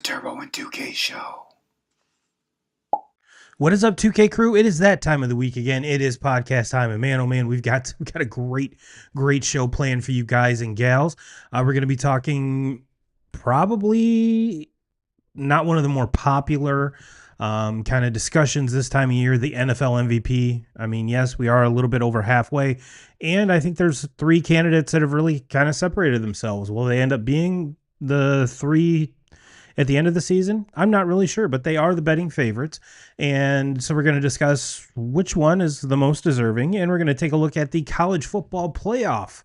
Turbo and 2K show. What is up, 2K crew? It is that time of the week again. It is podcast time, and man, oh man, we've got a great show planned for you guys and gals. We're going to be talking probably not one of the more popular kind of discussions this time of year, the NFL MVP. I mean, yes, we are a little bit over halfway, and I think there's three candidates that have really kind of separated themselves. Will they end up being the three at the end of the season? I'm not really sure, but they are the betting favorites. And so we're going to discuss which one is the most deserving. And we're going to take a look at the college football playoff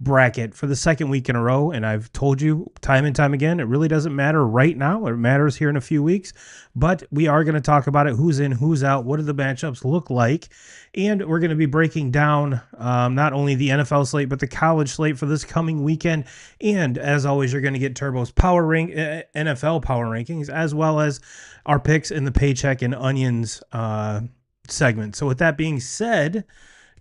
bracket for the second week in a row. And I've told you time and time again, it really doesn't matter right now. It matters here in a few weeks. But we are going to talk about it. Who's in, who's out, what do the matchups look like? And we're going to be breaking down not only the NFL slate, but the college slate for this coming weekend. And as always, you're going to get Turbo's NFL power rankings, as well as our picks in the Paycheck and Onions segment. So with that being said,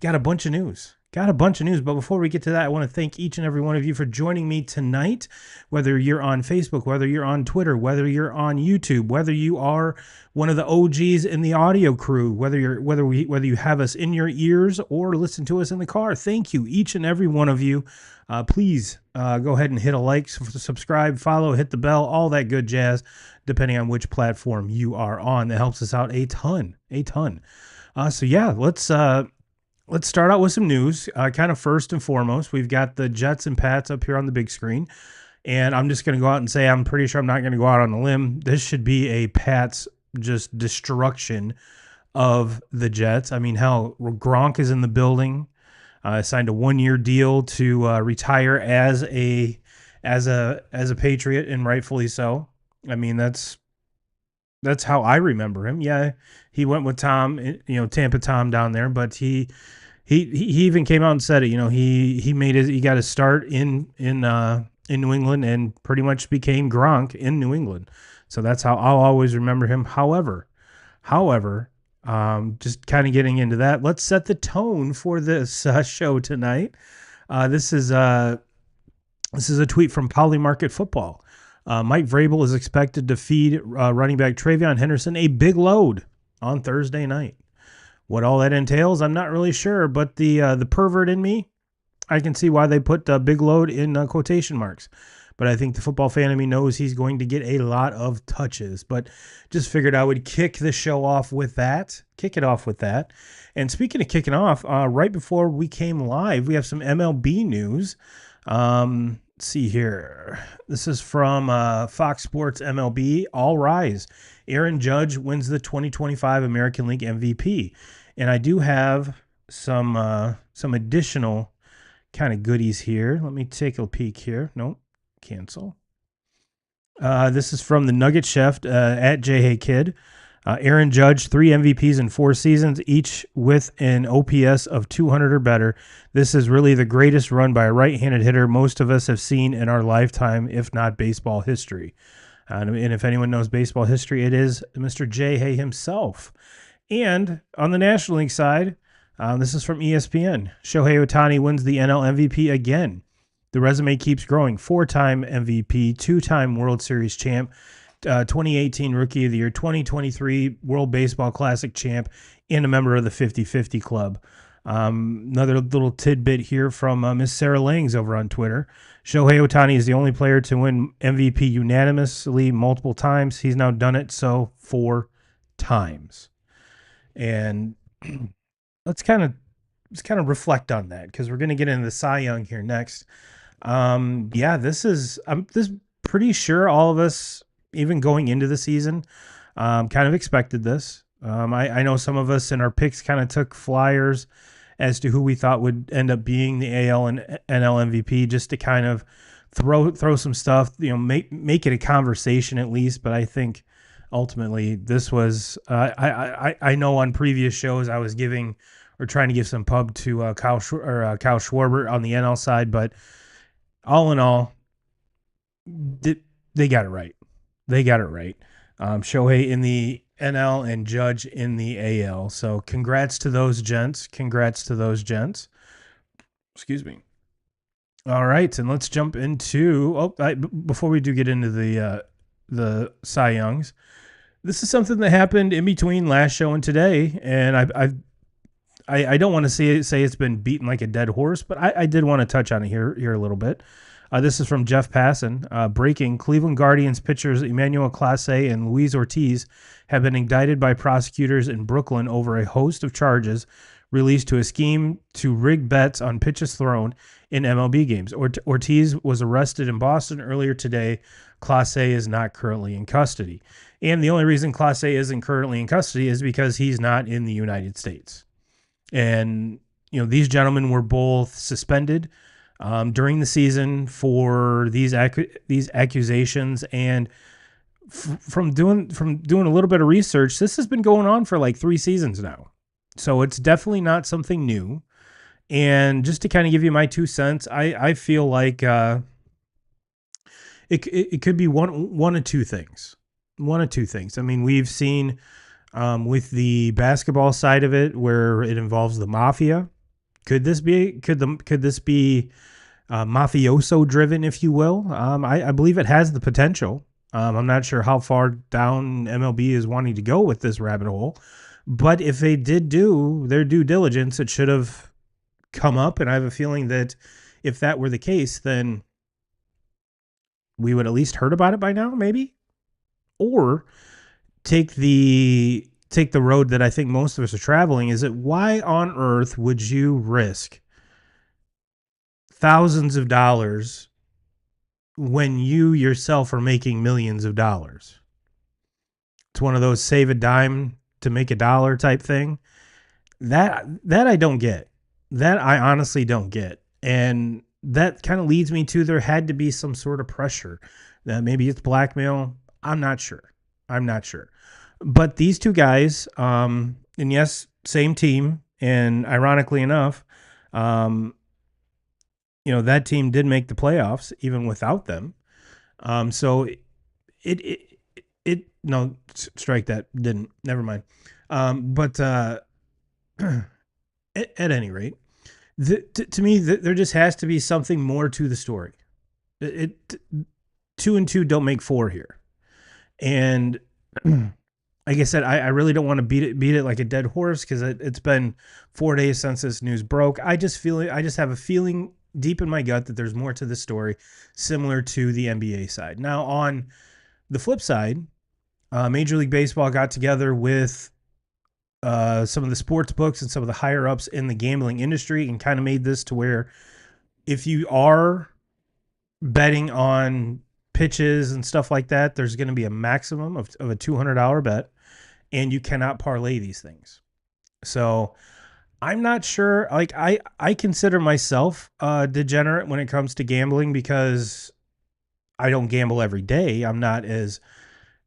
got a bunch of news. But before we get to that, I want to thank each and every one of you for joining me tonight, whether you're on Facebook, whether you're on Twitter, whether you're on YouTube, whether you are one of the OGs in the audio crew, whether you have us in your ears or listen to us in the car. Thank you, each and every one of you. Please go ahead and hit a like, subscribe, follow, hit the bell, all that good jazz, depending on which platform you are on. That helps us out a ton. So yeah, let's start out with some news. Kind of first and foremost, we've got the Jets and Pats up here on the big screen. And I'm just going to go out and say I'm pretty sure I'm not going to go out on a limb. This should be a Pats just destruction of the Jets. I mean, hell, Gronk is in the building. Signed a 1-year deal to retire as a Patriot, and rightfully so. I mean, that's how I remember him. Yeah, he went with Tom, Tampa Tom down there, but he even came out and said it. He got his start in New England and pretty much became Gronk in New England. So that's how I'll always remember him. However, just kind of getting into that, let's set the tone for this show tonight. This is a tweet from Polymarket Football. Mike Vrabel is expected to feed running back TreVeyon Henderson a big load on Thursday night. What all that entails, I'm not really sure, but the pervert in me, I can see why they put big load in quotation marks. But I think the football fan in me knows he's going to get a lot of touches. But just figured I would kick it off with that. And speaking of kicking off, right before we came live, we have some MLB news. Let's see here. This is from Fox Sports MLB. All rise. Aaron Judge wins the 2025 American League MVP. And I do have some additional kind of goodies here. Let me take a peek here. Nope. Cancel. This is from the Nugget Chef at JHeyKid. Aaron Judge, 3 MVPs in 4 seasons, each with an OPS of 200 or better. This is really the greatest run by a right-handed hitter most of us have seen in our lifetime, if not baseball history. And if anyone knows baseball history, it is Mr. J. Hay himself. And on the National League side, this is from ESPN. Shohei Ohtani wins the NL MVP again. The resume keeps growing. 4-time MVP, 2-time World Series champ, 2018 Rookie of the Year, 2023 World Baseball Classic champ, and a member of the 50-50 Club. Another little tidbit here from Miss Sarah Langs over on Twitter. Shohei Ohtani is the only player to win MVP unanimously multiple times. He's now done it 4 times. And let's kind of reflect on that, because we're going to get into the Cy Young here next. This is pretty sure all of us, even going into the season, kind of expected this. I know some of us in our picks kind of took flyers as to who we thought would end up being the AL and NL MVP, just to kind of throw some stuff, make it a conversation at least. But I think ultimately this was, I know on previous shows I was giving or trying to give some pub to Kyle Schwarber on the NL side, but all in all, they got it right. Shohei in the NL and Judge in the AL. So congrats to those gents. Excuse me. All right, and let's jump into. Before we do get into the the Cy Youngs. This is something that happened in between last show and today, and I don't want to say it's been beaten like a dead horse, but I did want to touch on it here a little bit. This is from Jeff Passan. Breaking: Cleveland Guardians pitchers Emmanuel Clase and Luis Ortiz have been indicted by prosecutors in Brooklyn over a host of charges released to a scheme to rig bets on pitches thrown in MLB games. Ortiz was arrested in Boston earlier today. Clase is not currently in custody. And the only reason Clase isn't currently in custody is because he's not in the United States. And, these gentlemen were both suspended during the season for these accusations. And from doing a little bit of research, this has been going on for like 3 seasons now. So it's definitely not something new. And just to kind of give you my 2 cents, I feel like it could be one of two things. One of two things. I mean, we've seen with the basketball side of it where it involves the mafia. Could this be mafioso driven, if you will? I believe it has the potential. I'm not sure how far down MLB is wanting to go with this rabbit hole. But if they did do their due diligence, it should have come up. And I have a feeling that if that were the case, then we would at least heard about it by now, maybe. Or take the road that I think most of us are traveling. Is it why on earth would you risk thousands of dollars when you yourself are making millions of dollars? It's one of those save a dime to make a dollar type thing. That I don't get. That I honestly don't get. And that kind of leads me to there had to be some sort of pressure. That maybe it's blackmail. I'm not sure. But these two guys, and yes, same team. And ironically enough, that team did make the playoffs even without them. So no, strike that. Didn't. Never mind. But at any rate, to me, there just has to be something more to the story. 2 and 2 don't make 4 here. And like I said, I really don't want to beat it like a dead horse because it's been 4 days since this news broke. I just have a feeling deep in my gut that there's more to the story, similar to the NBA side. Now, on the flip side, Major League Baseball got together with some of the sports books and some of the higher ups in the gambling industry and kind of made this to where if you are betting on pitches and stuff like that, there's going to be a maximum of a $200 bet, and you cannot parlay these things. So I'm not sure. Like I consider myself degenerate when it comes to gambling because I don't gamble every day. I'm not as,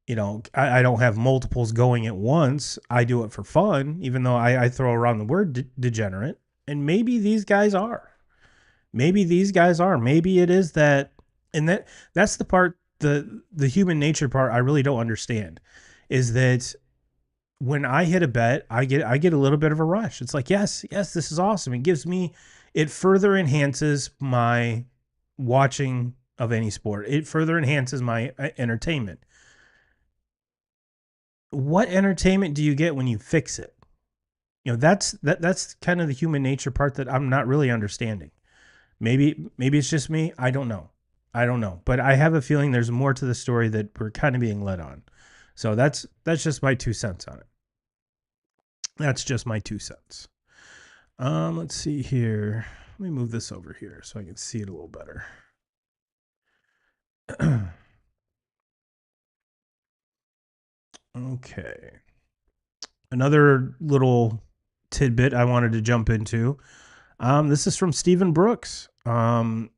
I don't have multiples going at once. I do it for fun, even though I throw around the word degenerate. And maybe these guys are. Maybe it is that. And that's the part, the human nature part I really don't understand, is that when I hit a bet, I get a little bit of a rush. It's like, yes, this is awesome. It further enhances my watching of any sport. It further enhances my entertainment. What entertainment do you get when you fix it? That's kind of the human nature part that I'm not really understanding. Maybe it's just me. I don't know. But I have a feeling there's more to the story that we're kind of being led on. So that's just my 2 cents on it. That's just my 2 cents. Let's see here. Let me move this over here so I can see it a little better. Okay. Another little tidbit I wanted to jump into. This is from Stephen Brooks.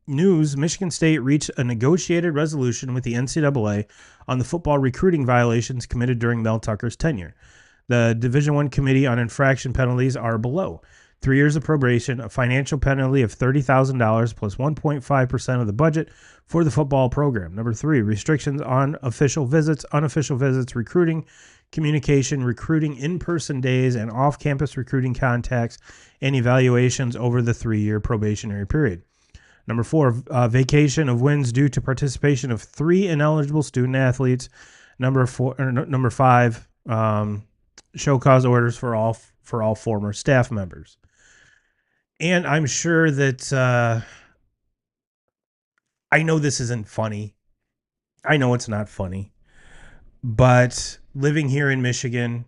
News: Michigan State reached a negotiated resolution with the NCAA on the football recruiting violations committed during Mel Tucker's tenure. The Division I Committee on Infraction Penalties are below: 3 years of probation, a financial penalty of $30,000 plus 1.5% of the budget for the football program. Number 3, restrictions on official visits, unofficial visits, recruiting, communication, recruiting in-person days, and off-campus recruiting contacts and evaluations over the 3-year probationary period. Number 4, vacation of wins due to participation of 3 ineligible student athletes. Number 5, show cause orders for all former staff members. And I'm sure that I know this isn't funny. I know it's not funny. But living here in Michigan,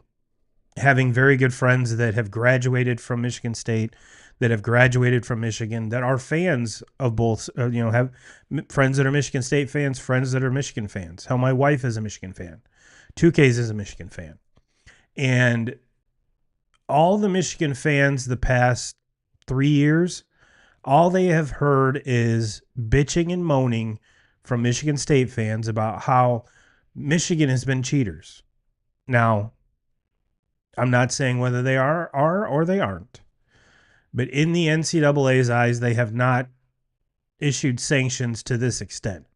having very good friends that have graduated from Michigan State, that have graduated from Michigan, that are fans of both, have friends that are Michigan State fans, friends that are Michigan fans. Hell, my wife is a Michigan fan. 2Ks is a Michigan fan. And all the Michigan fans the past 3 years, all they have heard is bitching and moaning from Michigan State fans about how Michigan has been cheaters. Now, I'm not saying whether they are or they aren't. But in the NCAA's eyes, they have not issued sanctions to this extent.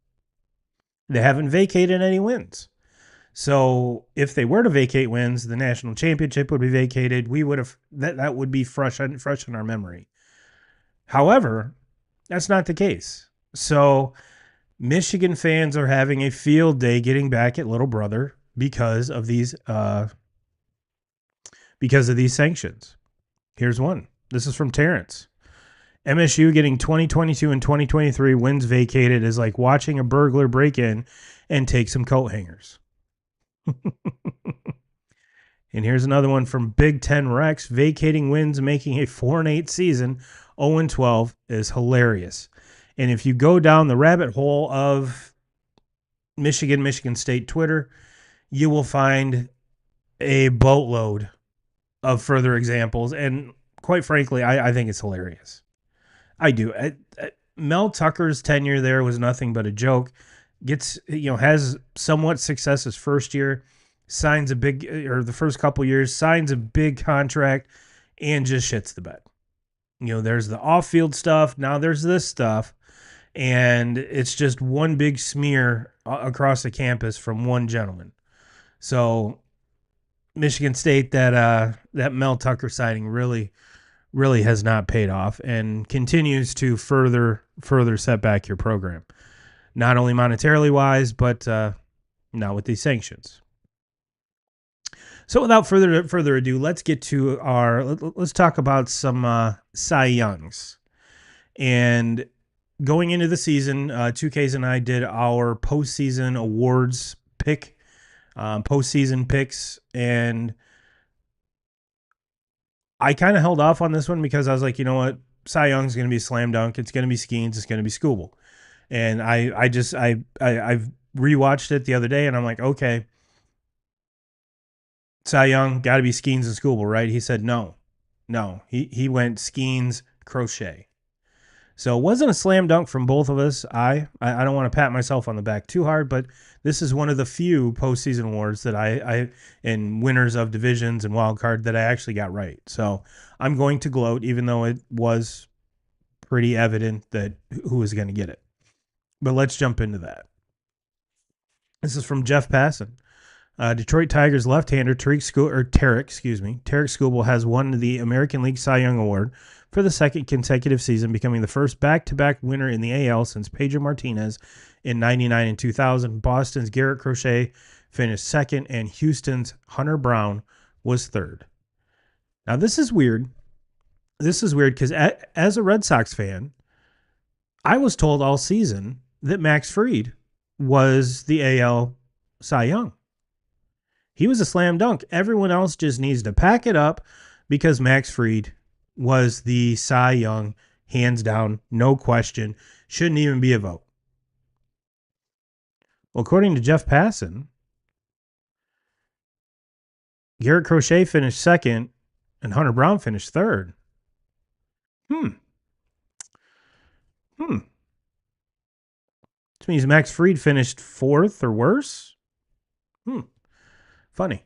They haven't vacated any wins. So if they were to vacate wins, the national championship would be vacated. We would have that would be fresh in our memory. However, that's not the case. So Michigan fans are having a field day getting back at little brother because of these sanctions. Here's one. This is from Terrence. MSU getting 2022 and 2023 wins vacated is like watching a burglar break in and take some coat hangers. And here's another one from Big Ten Rex. Vacating wins, making a 4-8 season, 0-12 is hilarious. And if you go down the rabbit hole of Michigan State Twitter, you will find a boatload of further examples. And quite frankly, I think it's hilarious. I do. Mel Tucker's tenure there was nothing but a joke. Has somewhat success his first year, signs a big, or the first couple years, signs a big contract, and just shits the bed. There's the off-field stuff. Now there's this stuff. And it's just one big smear across the campus from one gentleman. So Michigan State, that Mel Tucker signing really has not paid off and continues to further set back your program. Not only monetarily wise, but now with these sanctions. So without further ado, let's get to let's talk about some Cy Youngs. And going into the season, 2Ks and I did our postseason awards postseason picks, and I kind of held off on this one because I was like, you know what, Cy Young's going to be a slam dunk. It's going to be Skeens. It's going to be Skubal. And I've rewatched it the other day, and I'm like, okay, Cy Young got to be Skeens and Skubal, right? He said no. He went Skeens, Crochet. So it wasn't a slam dunk from both of us. I don't want to pat myself on the back too hard, but this is one of the few postseason awards that I and winners of divisions and wild card that I actually got right. So I'm going to gloat, even though it was pretty evident that who was going to get it. But let's jump into that. This is from Jeff Passon. Detroit Tigers left-hander Tarek Skubal has won the American League Cy Young Award for the second consecutive season, becoming the first back-to-back winner in the AL since Pedro Martinez in 99 and 2000. Boston's Garrett Crochet finished second, and Houston's Hunter Brown was third. Now, this is weird. Because as a Red Sox fan, I was told all season that Max Fried was the AL Cy Young. He was a slam dunk. Everyone else just needs to pack it up because Max Fried was the Cy Young, hands down, no question. Shouldn't even be a vote. Well, according to Jeff Passon, Garrett Crochet finished second and Hunter Brown finished third. Which means Max Fried finished fourth or worse? Funny.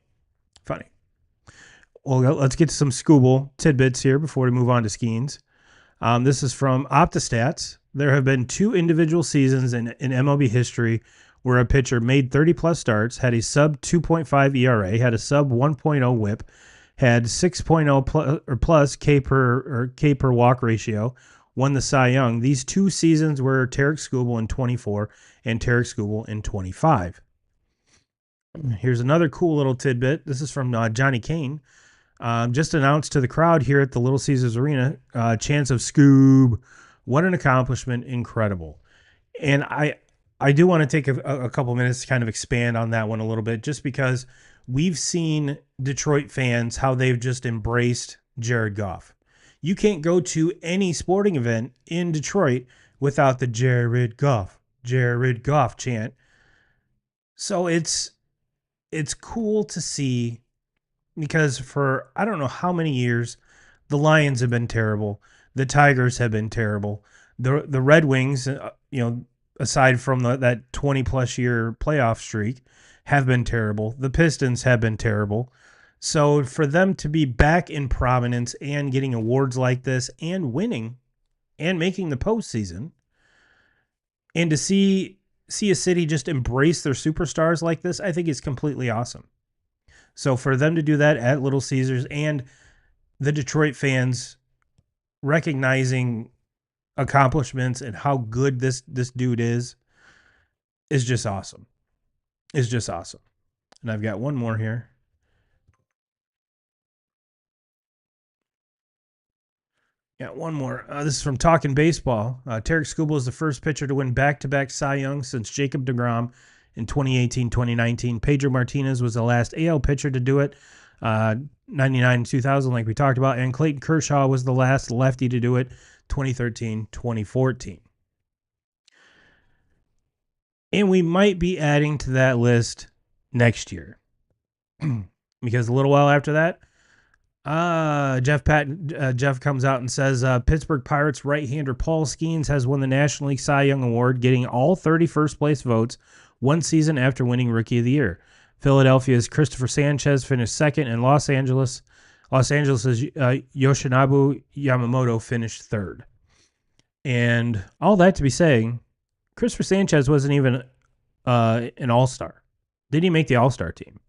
Well, let's get to some Skubal tidbits here before we move on to Skeens. This is from OptaStats. There have been 2 individual seasons in MLB history where a pitcher made 30-plus starts, had a sub 2.5 ERA, had a sub 1.0 WHIP, had 6.0 plus K per walk ratio, won the Cy Young. These 2 seasons were Tarek Skubal in 24 and Tarek Skubal in 25. Here's another cool little tidbit. This is from Johnny Kane. Just announced to the crowd here at the Little Caesars Arena, chance of Scoob. What an accomplishment. Incredible. And I do want to take a couple minutes to kind of expand on that one a little bit, just because we've seen Detroit fans, how they've just embraced Jared Goff. You can't go to any sporting event in Detroit without the Jared Goff chant. So it's cool to see, because for I don't know how many years, the Lions have been terrible. The Tigers have been terrible. The Red Wings, aside from that 20-plus year playoff streak, have been terrible. The Pistons have been terrible. So for them to be back in prominence and getting awards like this and winning and making the postseason, and to see a city just embrace their superstars like this, I think is completely awesome. So for them to do that at Little Caesars, and the Detroit fans recognizing accomplishments and how good this dude is just awesome. It's just awesome. And I've got one more here. Yeah, one more. This is from Talking Baseball. Tarek Skubal is the first pitcher to win back-to-back Cy Young since Jacob deGrom in 2018-2019. Pedro Martinez was the last AL pitcher to do it, 99-2000, like we talked about. And Clayton Kershaw was the last lefty to do it, 2013-2014. And we might be adding to that list next year. Because a little while after that, Jeff comes out and says Pittsburgh Pirates right-hander Paul Skeens has won the National League Cy Young Award, getting all 30 first-place votes 1 season after winning Rookie of the Year. Philadelphia's Christopher Sanchez finished second, and Los Angeles' Yoshinobu Yamamoto finished third. And all that to be saying, Christopher Sanchez wasn't even an all-star. Didn't even make the all-star team.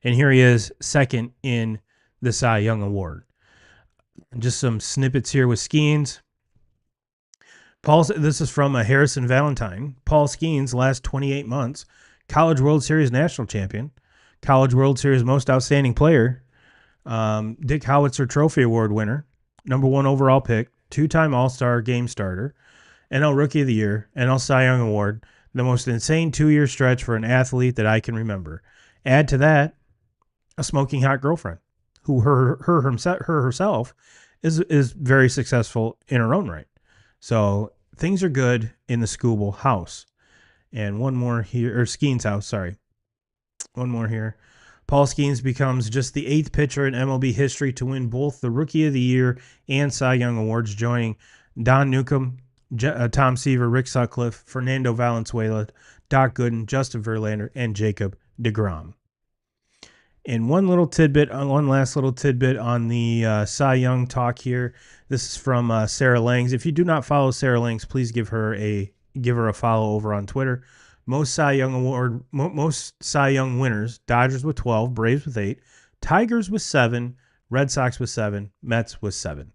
And here he is, second in the Cy Young Award. Just some snippets here with Skeens. This is from Harrison Valentine. Paul Skeens, last 28 months, College World Series national champion, College World Series most outstanding player, Dick Howitzer Trophy Award winner, #1 overall pick, 2-time All-Star game starter, NL Rookie of the Year, NL Cy Young Award, the most insane 2-year stretch for an athlete that I can remember. Add to that a smoking hot girlfriend, who herself is very successful in her own right. So things are good in the Skubal house. And one more here, or Skeens house, sorry. One more here. Paul Skeens becomes just the 8th pitcher in MLB history to win both the Rookie of the Year and Cy Young Awards, joining Don Newcomb, Tom Seaver, Rick Sutcliffe, Fernando Valenzuela, Doc Gooden, Justin Verlander, and Jacob deGrom. And one last little tidbit on the Cy Young talk here. This is from Sarah Langs. If you do not follow Sarah Langs, please give her a follow over on Twitter. Most Cy Young winners: Dodgers with 12, Braves with 8, Tigers with 7, Red Sox with 7, Mets with 7.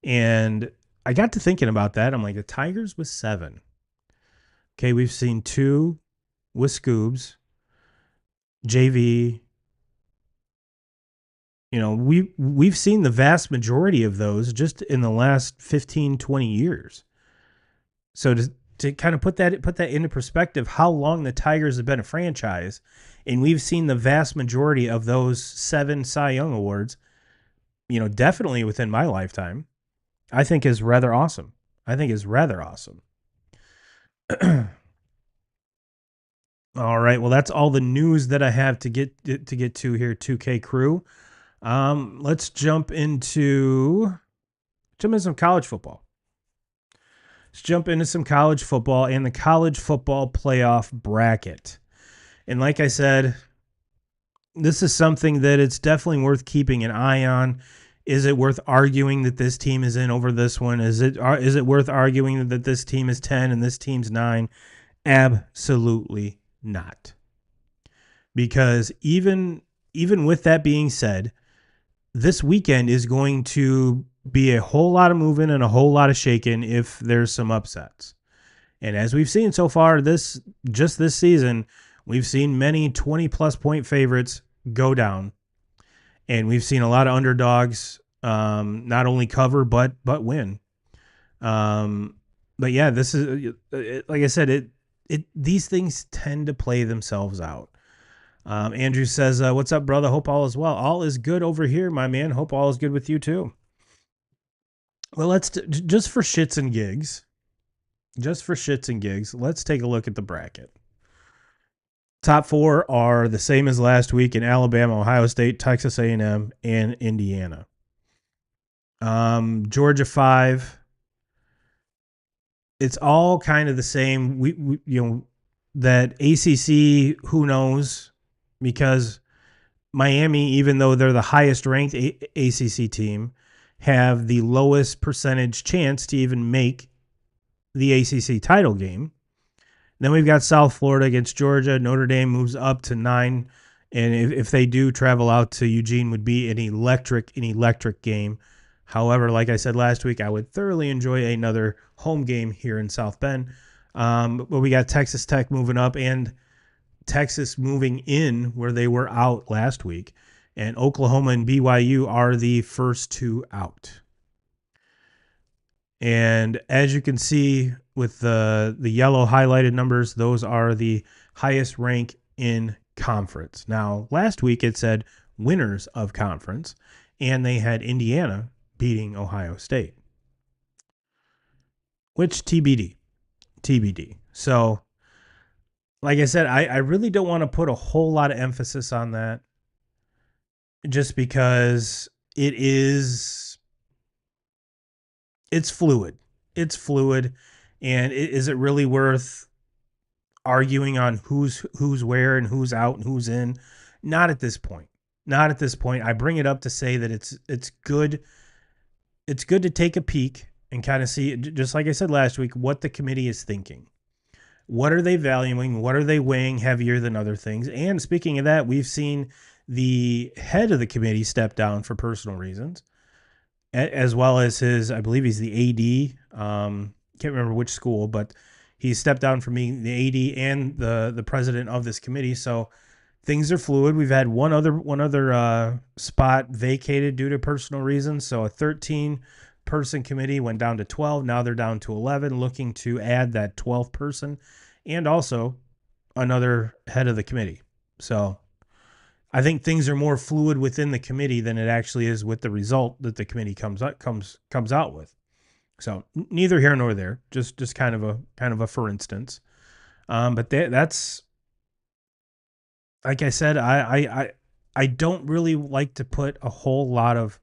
And I got to thinking about that. I'm like, the Tigers with 7. Okay, we've seen 2 with Scoobs, JV. We've seen the vast majority of those just in the last 15, 20 years. So to kind of put that into perspective, how long the Tigers have been a franchise, and we've seen the vast majority of those 7 Cy Young Awards, definitely within my lifetime, I think is rather awesome. All right, well, that's all the news that I have to get to here, 2K crew. Let's jump into some college football. Let's jump into some college football and the college football playoff bracket. And like I said, this is something that it's definitely worth keeping an eye on. Is it worth arguing that this team is in over this one? Is it worth arguing that this team is 10 and this team's 9? Absolutely not. Because even with that being said, this weekend is going to be a whole lot of moving and a whole lot of shaking if there's some upsets. And as we've seen so far this season, we've seen many 20-plus point favorites go down. And we've seen a lot of underdogs not only cover but win. But yeah, this is like I said, these things tend to play themselves out. Andrew says, "What's up, brother? Hope all is well. All is good over here, my man. Hope all is good with you too." Well, just for shits and gigs, let's take a look at the bracket. Top four are the same as last week in Alabama, Ohio State, Texas A&M, and Indiana. Georgia 5. It's all kind of the same. We that ACC, who knows? Because Miami, even though they're the highest ranked ACC team, have the lowest percentage chance to even make the ACC title game. Then we've got South Florida against Georgia. Notre Dame moves up to 9. And if they do travel out to Eugene, would be an electric game. However, like I said last week, I would thoroughly enjoy another home game here in South Bend. But we got Texas Tech moving up and Texas moving in where they were out last week. And Oklahoma and BYU are the first two out. And as you can see with the yellow highlighted numbers, those are the highest rank in conference. Now, last week it said winners of conference, and they had Indiana beating Ohio State, which TBD. So, like I said, I really don't want to put a whole lot of emphasis on that just because it's fluid. It's fluid. And is it really worth arguing on who's where and who's out and who's in? Not at this point. I bring it up to say that it's good. It's good to take a peek and kind of see, just like I said last week, what the committee is thinking. What are they valuing? What are they weighing heavier than other things? And speaking of that, we've seen the head of the committee step down for personal reasons, as well as his, I believe he's the AD. Can't remember which school, but he stepped down from being the AD and the president of this committee. So things are fluid. We've had one other spot vacated due to personal reasons. So a 13-person committee went down to 12. Now they're down to 11, looking to add that 12th person and also another head of the committee. So I think things are more fluid within the committee than it actually is with the result that the committee comes out with. So neither here nor there, just kind of a for instance. But that's, like I said, I don't really like to put a whole lot of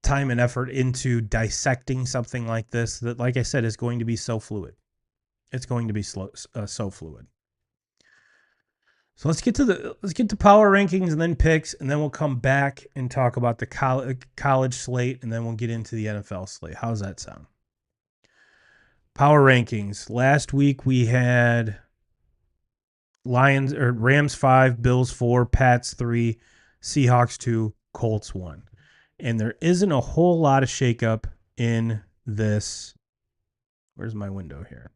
time and effort into dissecting something like this that, like I said, is going to be so fluid. It's going to be so fluid. So let's get to power rankings and then picks, and then we'll come back and talk about the college slate, and then we'll get into the NFL slate. How's that sound? Power rankings. Last week we had Rams 5, Bills 4, Pats 3, Seahawks 2, Colts 1. And there isn't a whole lot of shakeup in this. Where's my window here?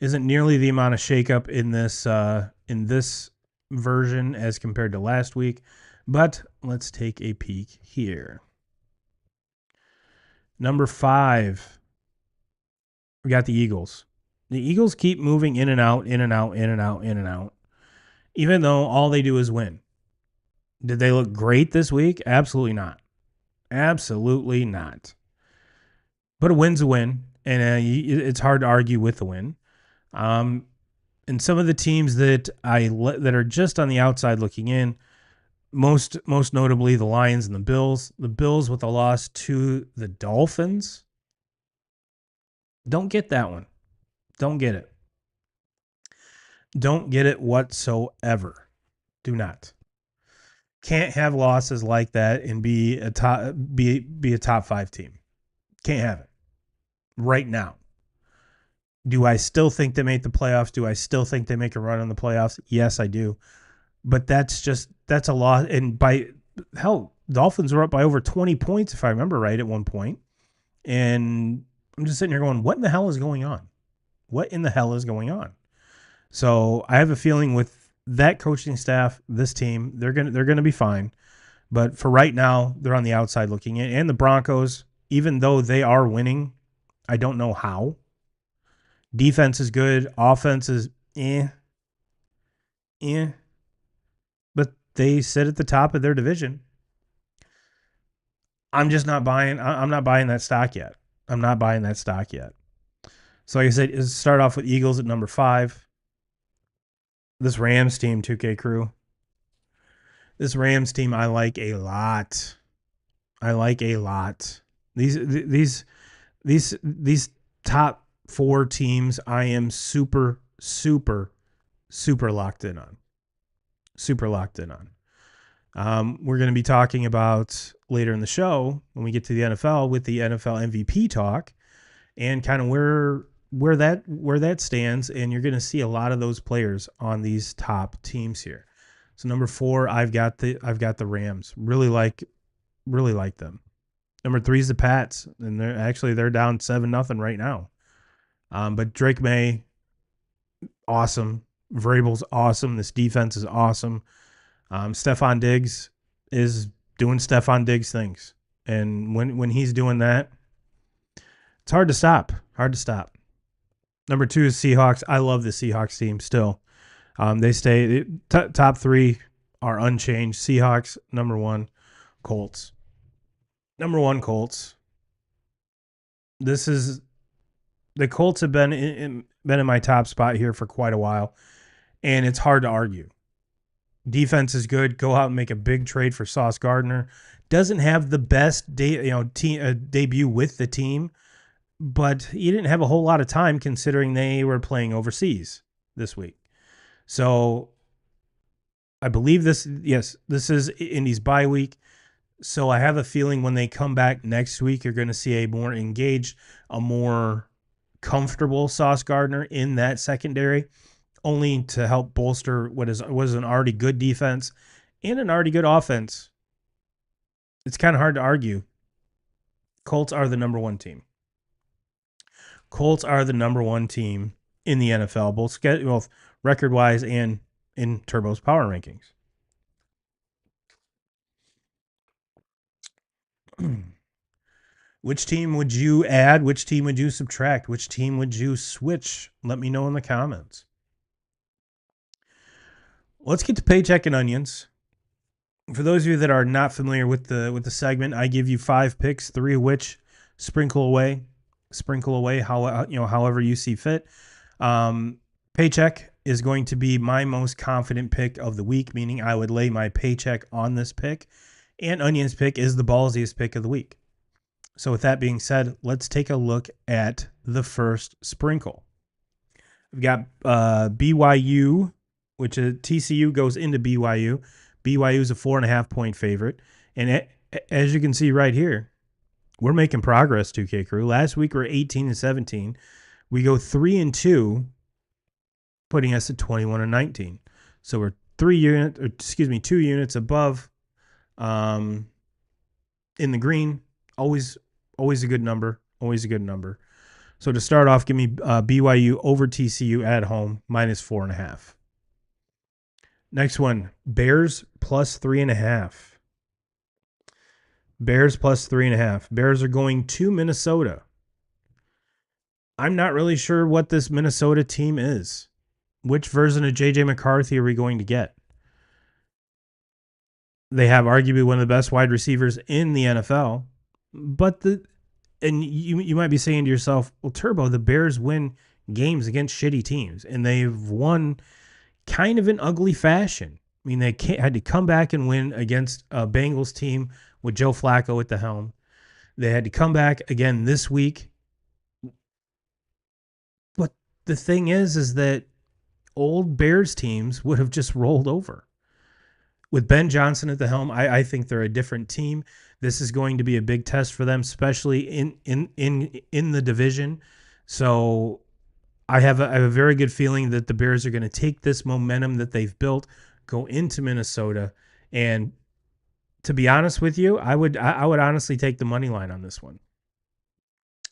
Isn't nearly the amount of shakeup in this version as compared to last week. But let's take a peek here. Number 5, we got the Eagles. The Eagles keep moving in and out, in and out, in and out, in and out, even though all they do is win. Did they look great this week? Absolutely not. Absolutely not. But a win's a win, and it's hard to argue with the win. And some of the teams that are just on the outside looking in, most notably the Lions and the Bills. The Bills with a loss to the Dolphins. Don't get that one. Don't get it. Don't get it whatsoever. Do not. Can't have losses like that and be a top 5 team. Can't have it. Right now. Do I still think they make the playoffs? Do I still think they make a run in the playoffs? Yes, I do. But that's a loss. And by hell, Dolphins were up by over 20 points, if I remember right, at one point. And I'm just sitting here going, what in the hell is going on? What in the hell is going on? So I have a feeling with that coaching staff, this team, they're gonna be fine. But for right now, they're on the outside looking in. And the Broncos, even though they are winning, I don't know how. Defense is good. Offense is but they sit at the top of their division. I'm just not buying. I'm not buying that stock yet. I'm not buying that stock yet. So like I said, start off with Eagles at number 5. This Rams team, 2K crew. This Rams team, I like a lot. I like a lot. These top 4 teams, I am super locked in on. Super locked in on. We're going to be talking about later in the show when we get to the NFL with the NFL MVP talk and kind of where that stands. And you're going to see a lot of those players on these top teams here. So number 4, I've got the Rams. Really like them. Number 3 is the Pats, and they're down 7-0 right now. But Drake May, awesome. Vrabel's awesome. This defense is awesome. Stephon Diggs is doing Stephon Diggs things. And when he's doing that, it's hard to stop. Hard to stop. Number 2 is Seahawks. I love the Seahawks team still. They stay top 3 are unchanged. Seahawks, number 1, Colts. Number 1, Colts. The Colts have been in my top spot here for quite a while, and it's hard to argue. Defense is good. Go out and make a big trade for Sauce Gardner. Doesn't have the best debut with the team, but he didn't have a whole lot of time considering they were playing overseas this week. So I believe this is Indy's bye week. So I have a feeling when they come back next week, you're going to see a more engaged, a more comfortable Sauce Gardner in that secondary, only to help bolster what was an already good defense and an already good offense. It's kind of hard to argue. Colts are the number 1 team. Colts are the number 1 team in the NFL, both record-wise and in Turbo's power rankings. Which team would you add? Which team would you subtract? Which team would you switch? Let me know in the comments. Let's get to paycheck and onions. For those of you that are not familiar with the segment, I give you 5 picks, 3 of which sprinkle away however you see fit. Paycheck is going to be my most confident pick of the week, meaning I would lay my paycheck on this pick, and Onion's pick is the ballsiest pick of the week. So with that being said, let's take a look at the first sprinkle. We've got BYU, which is TCU goes into BYU. BYU is a 4.5 point favorite. And as you can see right here, we're making progress, 2K crew. Last week we were 18-17. We go 3-2, putting us at 21-19. So we're 2 units above in the green. Always a good number. Always a good number. So to start off, give me BYU over TCU at home, -4.5. Next one, Bears +3.5. Bears +3.5. Bears are going to Minnesota. I'm not really sure what this Minnesota team is. Which version of J.J. McCarthy are we going to get? They have arguably one of the best wide receivers in the NFL. But you might be saying to yourself, well, Turbo, the Bears win games against shitty teams, and they've won kind of in ugly fashion. I mean, they had to come back and win against a Bengals team with Joe Flacco at the helm. They had to come back again this week. But the thing is that old Bears teams would have just rolled over. With Ben Johnson at the helm, I think they're a different team. This is going to be a big test for them, especially in the division. So I have a very good feeling that the Bears are going to take this momentum that they've built, go into Minnesota, and to be honest with you, I would honestly take the money line on this one.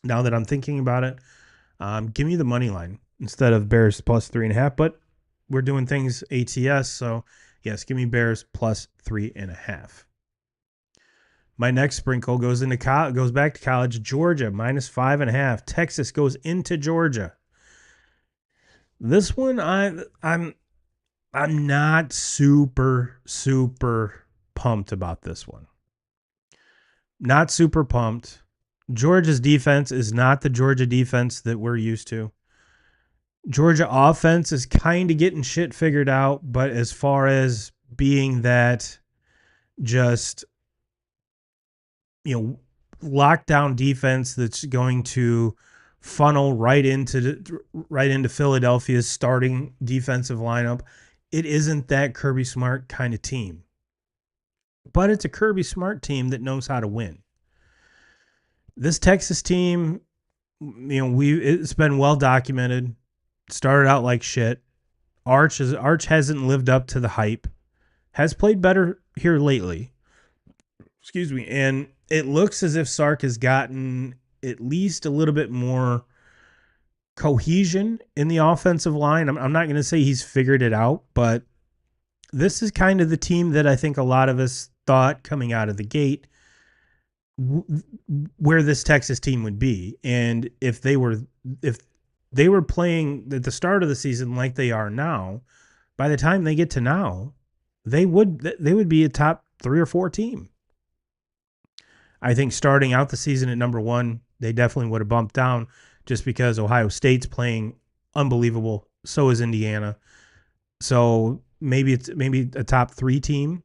Now that I'm thinking about it, give me the money line instead of Bears plus 3.5. But we're doing things ATS, so yes, give me Bears plus 3.5. My next sprinkle goes back to college. Georgia minus 5.5. Texas goes into Georgia. This one I'm not super pumped about this one. Not super pumped. Georgia's defense is not the Georgia defense that we're used to. Georgia offense is kind of getting shit figured out, but as far as being that just, lockdown defense that's going to funnel right into Philadelphia's starting defensive lineup, it isn't that Kirby Smart kind of team. But it's a Kirby Smart team that knows how to win. This Texas team, it's been well documented. Started out like shit. Arch hasn't lived up to the hype. Has played better here lately. Excuse me. And it looks as if Sark has gotten at least a little bit more cohesion in the offensive line. I'm not going to say he's figured it out, but this is kind of the team that I think a lot of us thought coming out of the gate where this Texas team would be. And if they were playing at the start of the season like they are now, by the time they get to now, they would be a top 3 or 4 team. I think starting out the season at number 1, they definitely would have bumped down just because Ohio State's playing unbelievable. So is Indiana. So maybe it's a top 3 team.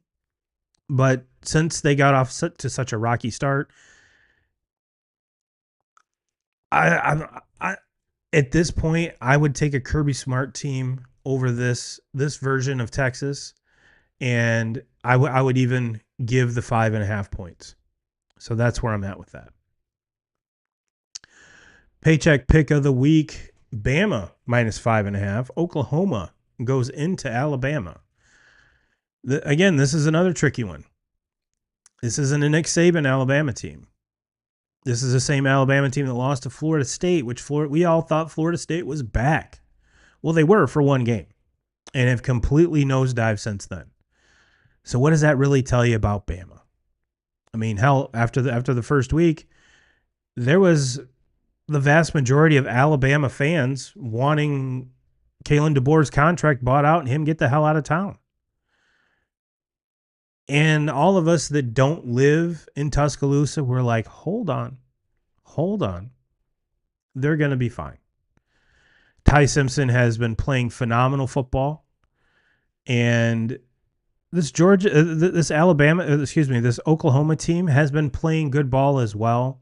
But since they got off to such a rocky start, I at this point, I would take a Kirby Smart team over this version of Texas, and I would even give the 5.5 points. So that's where I'm at with that. Paycheck pick of the week: Bama minus 5.5. Oklahoma goes into Alabama. Again, this is another tricky one. This isn't a Nick Saban Alabama team. This is the same Alabama team that lost to Florida State, which we all thought Florida State was back. Well, they were for one game and have completely nosedived since then. So what does that really tell you about Bama? I mean, hell, after the first week, there was the vast majority of Alabama fans wanting Kalen DeBoer's contract bought out and him get the hell out of town. And all of us that don't live in Tuscaloosa were like, hold on. They're going to be fine. Ty Simpson has been playing phenomenal football. And this Oklahoma team has been playing good ball as well.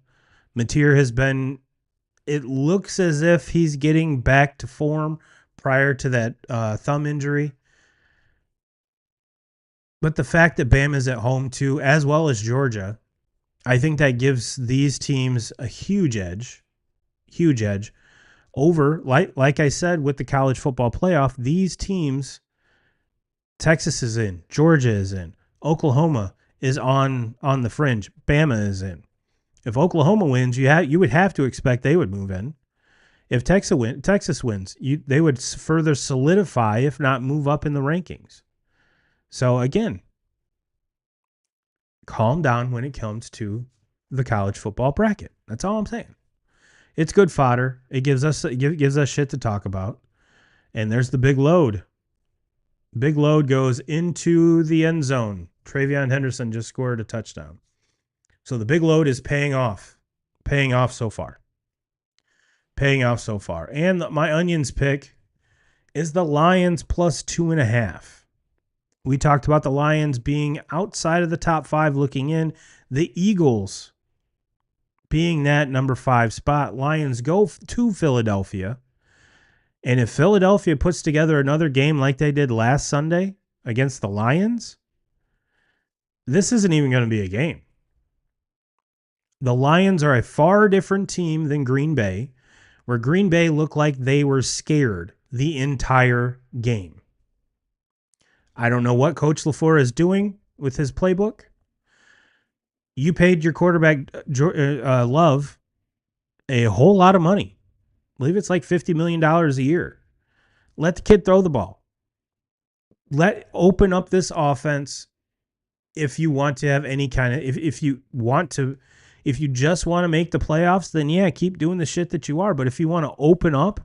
Mateer has been, it looks as if he's getting back to form prior to that thumb injury. But the fact that Bama's at home too, as well as Georgia, I think that gives these teams a huge edge over, like I said, with the college football playoff. These teams, Texas is in, Georgia is in, Oklahoma is on the fringe, Bama is in. If Oklahoma wins, you would have to expect they would move in. If Texas wins, they would further solidify, if not move up in the rankings. So again, calm down when it comes to the college football bracket. That's all I'm saying. It's good fodder. It gives us shit to talk about. And there's the big load. Big load goes into the end zone. Travion Henderson just scored a touchdown. So the big load is paying off so far. And my onions pick is the Lions plus 2.5. We talked about the Lions being outside of the top 5 looking in. The Eagles being that number 5 spot. Lions go to Philadelphia. And if Philadelphia puts together another game like they did last Sunday against the Lions, this isn't even going to be a game. The Lions are a far different team than Green Bay, where Green Bay looked like they were scared the entire game. I don't know what Coach LaFleur is doing with his playbook, You paid your quarterback Love a whole lot of money. I believe it's like $50 million a year. Let the kid throw the ball. Open up this offense if you want to have any kind of, if you just want to make the playoffs, then yeah, keep doing the shit that you are. But if you want to open up,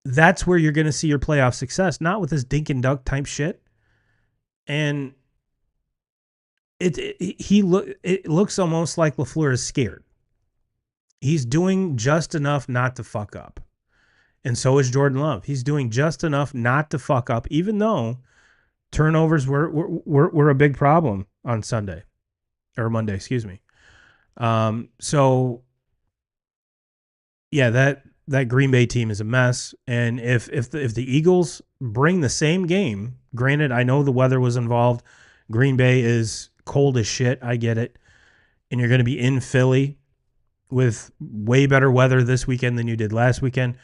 that's where you're going to see your playoff success, not with this dink and dunk type shit. And it looks almost like LaFleur is scared. He's doing just enough not to fuck up. And so is Jordan Love. He's doing just enough not to fuck up, even though turnovers were a big problem on Sunday or Monday, excuse me. So yeah, that Green Bay team is a mess. And if the Eagles bring the same game, granted, I know the weather was involved. Green Bay is cold as shit. I get it. And you're going to be in Philly with way better weather this weekend than you did last weekend.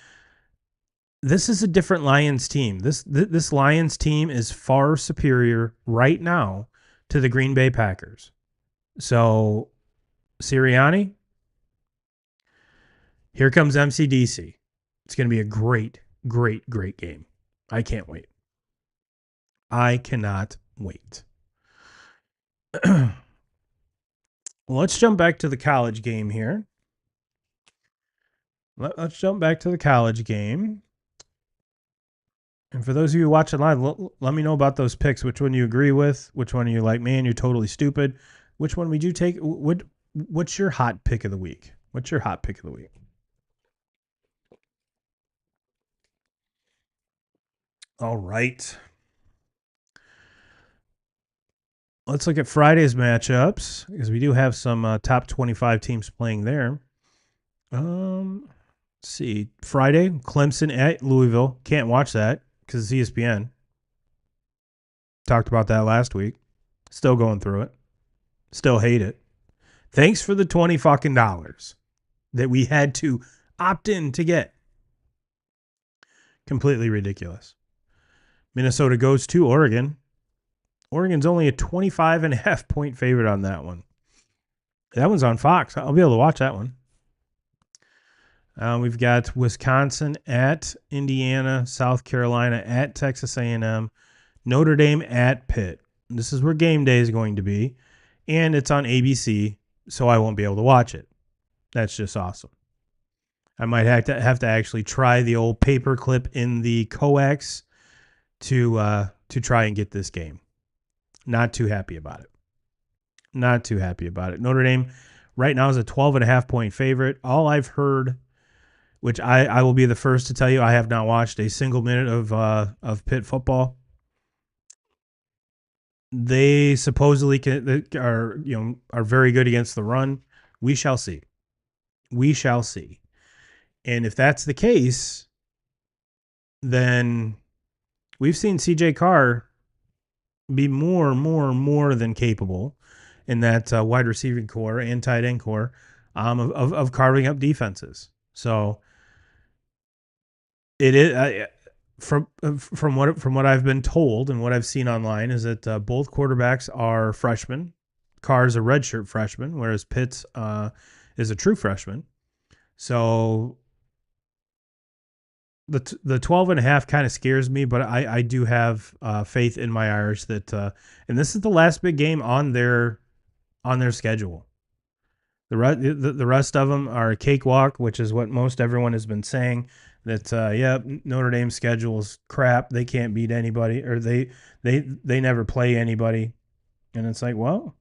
This is a different Lions team. This Lions team is far superior right now to the Green Bay Packers. So, Sirianni, here comes MCDC. It's going to be a great, great, great game. I can't wait. I cannot wait. Let's jump back to the college game here. Let's jump back to the college game. And for those of you watching live, let me know about those picks. Which one you agree with? Which one are you like, man, you're totally stupid? Which one would you take? What's your hot pick of the week? What's your hot pick of the week? All right. Let's look at Friday's matchups because we do have some top 25 teams playing there. Let's see. Friday, Clemson at Louisville. Can't watch that because it's ESPN. Talked about that last week. Still going through it. Still hate it. Thanks for the $20 fucking dollars that we had to opt in to get. Completely ridiculous. Minnesota goes to Oregon. Oregon's only a 25.5 point favorite on that one. That one's on Fox. I'll be able to watch that one. We've got Wisconsin at Indiana, South Carolina at Texas A&M, Notre Dame at Pitt. This is where game day is going to be, and it's on ABC, so I won't be able to watch it. That's just awesome. I might have to actually try the old paperclip in the coax to try and get this game. Not too happy about it. Not too happy about it. Notre Dame right now is a 12.5 point favorite. All I've heard, which I will be the first to tell you, I have not watched a single minute of Pitt football. They supposedly are very good against the run. We shall see. We shall see. And if that's the case, then we've seen CJ Carr be more than capable in that wide receiving core and tight end core of carving up defenses. So it is from what I've been told and what I've seen online is that both quarterbacks are freshmen. Carr's a redshirt freshman, whereas Pitts is a true freshman. So the 12.5 kind of scares me, but I do have faith in my Irish that and this is the last big game on their schedule. The rest of them are a cakewalk, which is what most everyone has been saying. That Notre Dame's schedule is crap. They can't beat anybody, or they never play anybody, and it's like, well,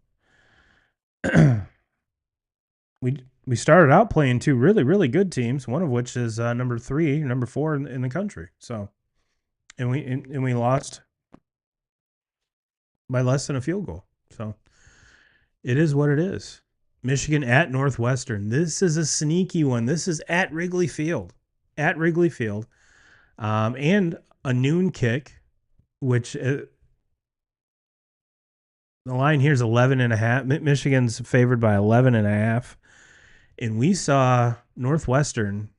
we started out playing two really, really good teams, one of which is number 4 in the country. So, and we lost by less than a field goal. So, it is what it is. Michigan at Northwestern. This is a sneaky one. This is at Wrigley Field. At Wrigley Field. And a noon kick, which the line here is 11.5. Michigan's favored by 11.5. And we saw Northwestern.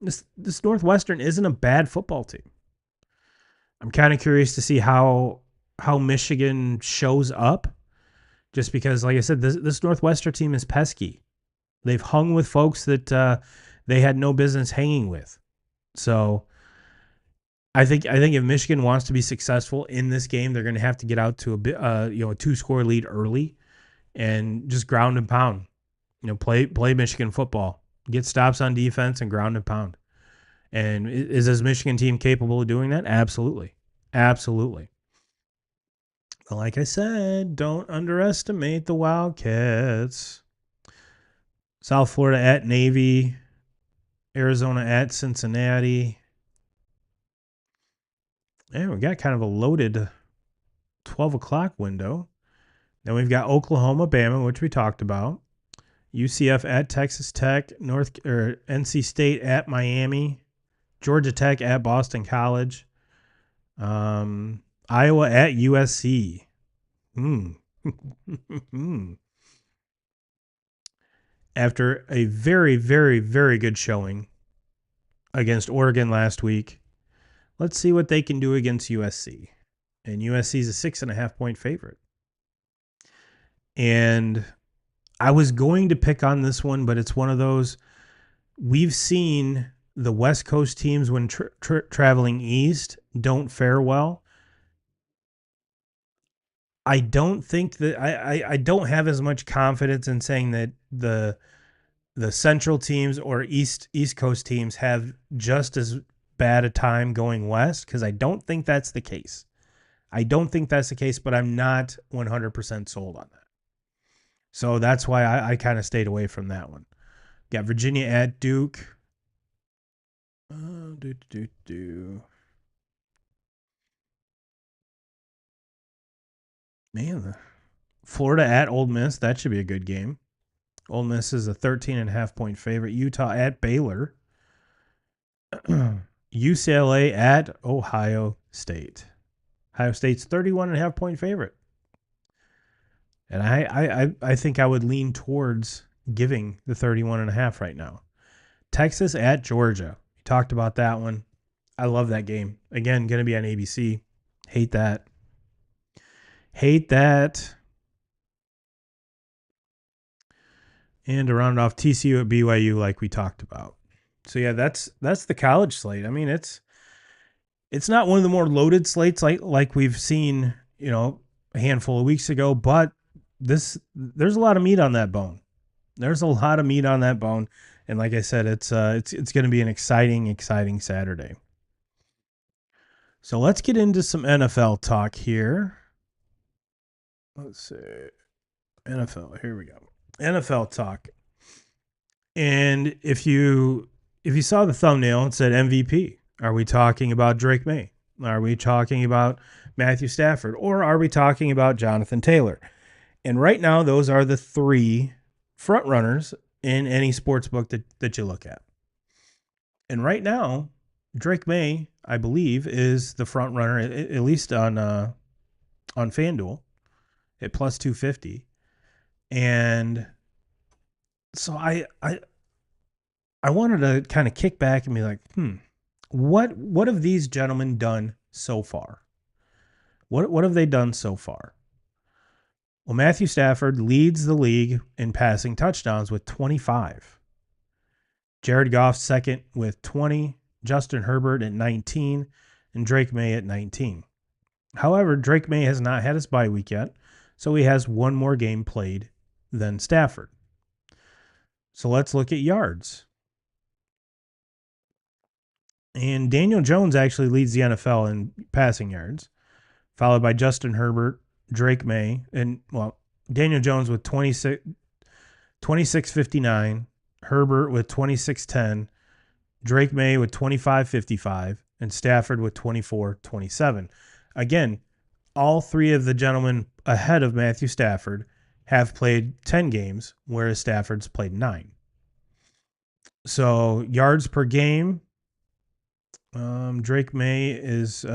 This Northwestern isn't a bad football team. I'm kind of curious to see how Michigan shows up just because, like I said, this Northwestern team is pesky. They've hung with folks that they had no business hanging with. So I think if Michigan wants to be successful in this game, they're going to have to get out to a bit, a 2-score lead early and just ground and pound. Play Michigan football, get stops on defense and ground and pound. And is this Michigan team capable of doing that? Absolutely, absolutely. But like I said, don't underestimate the Wildcats. South Florida at Navy, Arizona at Cincinnati. And we got kind of a loaded 12 o'clock window. Then we've got Oklahoma, Bama, which we talked about. UCF at Texas Tech, NC State at Miami, Georgia Tech at Boston College, Iowa at USC. After a very, very, very good showing against Oregon last week, let's see what they can do against USC. And USC is a 6.5-point favorite. And I was going to pick on this one, but it's one of those, we've seen the West Coast teams when traveling east don't fare well. I don't think that I don't have as much confidence in saying that the Central teams or East Coast teams have just as bad a time going west, because I don't think that's the case. But I'm not 100% sold on that. So that's why I kind of stayed away from that one. Got Virginia at Duke. Man, Florida at Ole Miss. That should be a good game. Ole Miss is a 13.5-point favorite. Utah at Baylor. UCLA at Ohio State. Ohio State's 31.5-point favorite. And I think I would lean towards giving the 31.5 right now. Texas at Georgia. We talked about that one. I love that game. Again, going to be on ABC. Hate that. And to round off, TCU at BYU, like we talked about. So yeah, that's the college slate. I mean, it's not one of the more loaded slates like we've seen, a handful of weeks ago, but there's a lot of meat on that bone. And like I said, it's going to be an exciting Saturday. So let's get into some NFL talk here. Let's see. NFL, here we go. NFL talk. And if you saw the thumbnail, it said MVP. Are we talking about Drake May? Are we talking about Matthew Stafford? Or are we talking about Jonathan Taylor? And right now, those are the three front runners in any sports book that you look at. And right now, Drake May, I believe, is the front runner, at least on FanDuel, at plus 250. And so I wanted to kind of kick back and be like, what have these gentlemen done so far? What have they done so far? Well, Matthew Stafford leads the league in passing touchdowns with 25. Jared Goff second with 20. Justin Herbert at 19. And Drake May at 19. However, Drake May has not had his bye week yet, so he has one more game played than Stafford. So let's look at yards. And Daniel Jones actually leads the NFL in passing yards, followed by Justin Herbert, Drake May, and, Daniel Jones with 26.59, Herbert with 26.10, Drake May with 25.55, and Stafford with 24.27. Again, all three of the gentlemen ahead of Matthew Stafford have played 10 games, whereas Stafford's played 9. So yards per game, Drake May is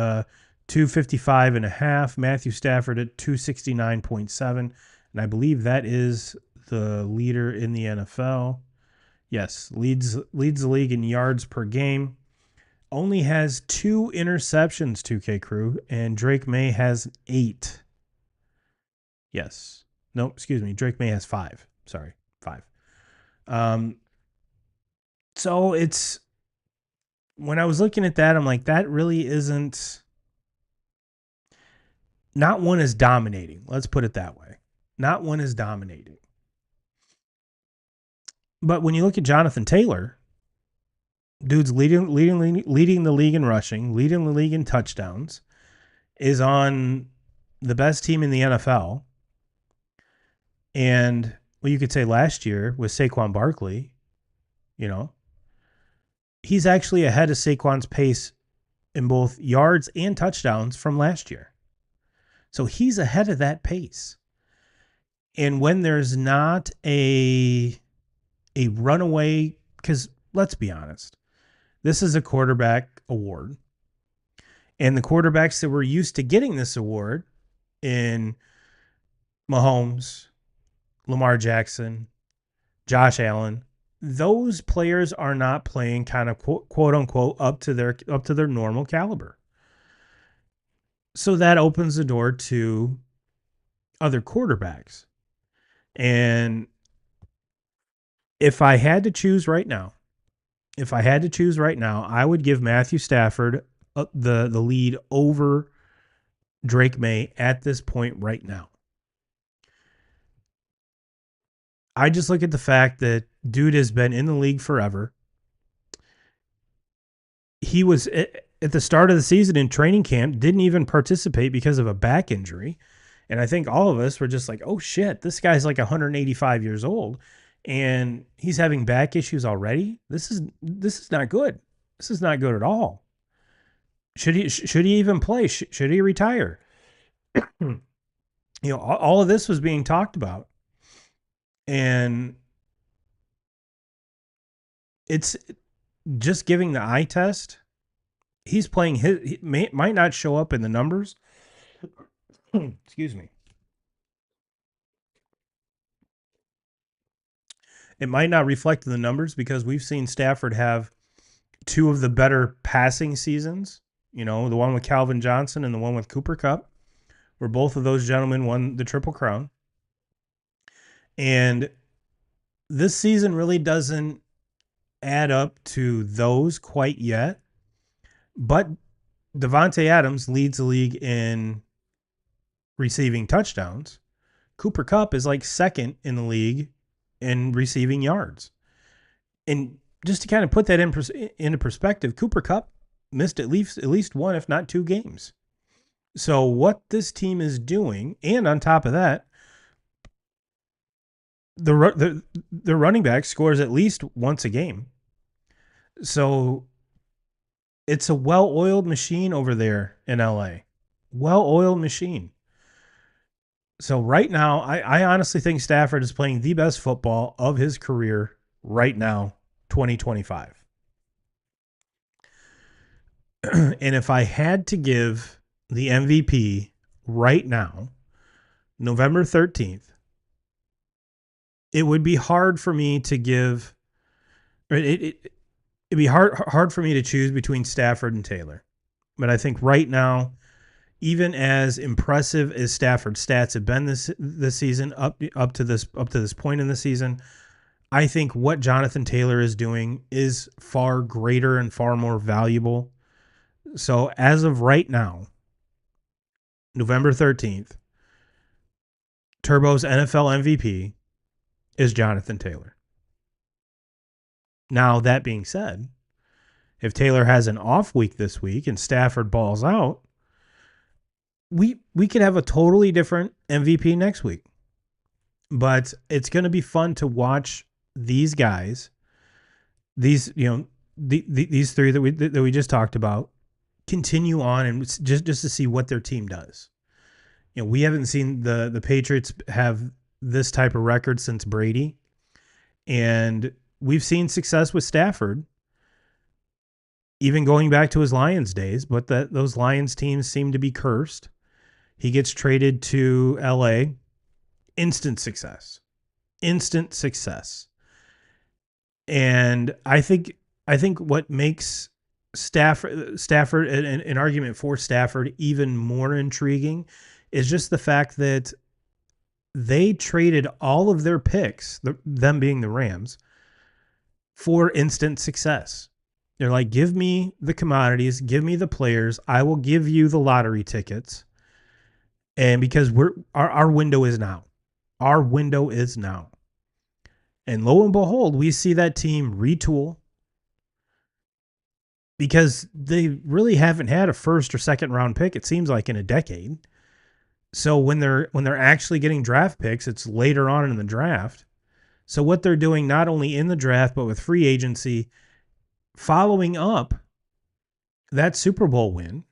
255.5, Matthew Stafford at 269.7, and I believe that is the leader in the NFL. Yes, leads the league in yards per game. Only has 2 interceptions, 2K Crew, and Drake May has 8. Yes. No, excuse me. Drake May has 5. Sorry, 5. Um, so it's when I was looking at that, I'm like, that really isn't. Not one is dominating. Let's put it that way. Not one is dominating. But when you look at Jonathan Taylor, dude's leading the league in rushing, leading the league in touchdowns, is on the best team in the NFL. And well, you could say last year with Saquon Barkley, he's actually ahead of Saquon's pace in both yards and touchdowns from last year. So he's ahead of that pace. And when there's not a runaway, because let's be honest, this is a quarterback award. And the quarterbacks that were used to getting this award in Mahomes, Lamar Jackson, Josh Allen, those players are not playing kind of quote unquote up to their normal caliber. So that opens the door to other quarterbacks. And if I had to choose right now, I would give Matthew Stafford the lead over Drake May at this point right now. I just look at the fact that dude has been in the league forever. He was at the start of the season in training camp, didn't even participate because of a back injury. And I think all of us were just like, oh shit, this guy's like 185 years old and he's having back issues already. This is not good. This is not good at all. Should he even play? Should he retire? All of this was being talked about. And it's just giving the eye test. He's playing he might not show up in the numbers. Excuse me. It might not reflect in the numbers because we've seen Stafford have two of the better passing seasons. The one with Calvin Johnson and the one with Cooper Kupp, where both of those gentlemen won the Triple Crown. And this season really doesn't add up to those quite yet. But Devontae Adams leads the league in receiving touchdowns. Cooper Kupp is like second in the league in receiving yards. And just to kind of put that into perspective, Cooper Kupp missed at least one, if not two games. So what this team is doing, and on top of that, the running back scores at least once a game. So it's a well-oiled machine over there in LA. Well-oiled machine. So right now, I honestly think Stafford is playing the best football of his career right now, 2025. And if I had to give the MVP right now, November 13th, it would be hard for me to give. It'd be hard for me to choose between Stafford and Taylor. But I think right now, even as impressive as Stafford's stats have been this season, up to this point in the season, I think what Jonathan Taylor is doing is far greater and far more valuable. So as of right now, November 13th, Turbo's NFL MVP is Jonathan Taylor. Now, that being said, if Taylor has an off week this week and Stafford balls out, we could have a totally different MVP next week. But it's going to be fun to watch these guys, these these three that we just talked about, continue on and just to see what their team does. We haven't seen the Patriots have this type of record since Brady, and we've seen success with Stafford, even going back to his Lions days, but those Lions teams seem to be cursed. He gets traded to LA, instant success. And I think what makes Stafford an argument for Stafford even more intriguing is just the fact that they traded all of their picks, them being the Rams, for instant success. They're like, give me the commodities, give me the players, I will give you the lottery tickets. And because our window is now. Our window is now. And lo and behold, we see that team retool because they really haven't had a first or second round pick, it seems like, in a decade. So when they're actually getting draft picks, it's later on in the draft. So what they're doing not only in the draft, but with free agency, following up that Super Bowl win.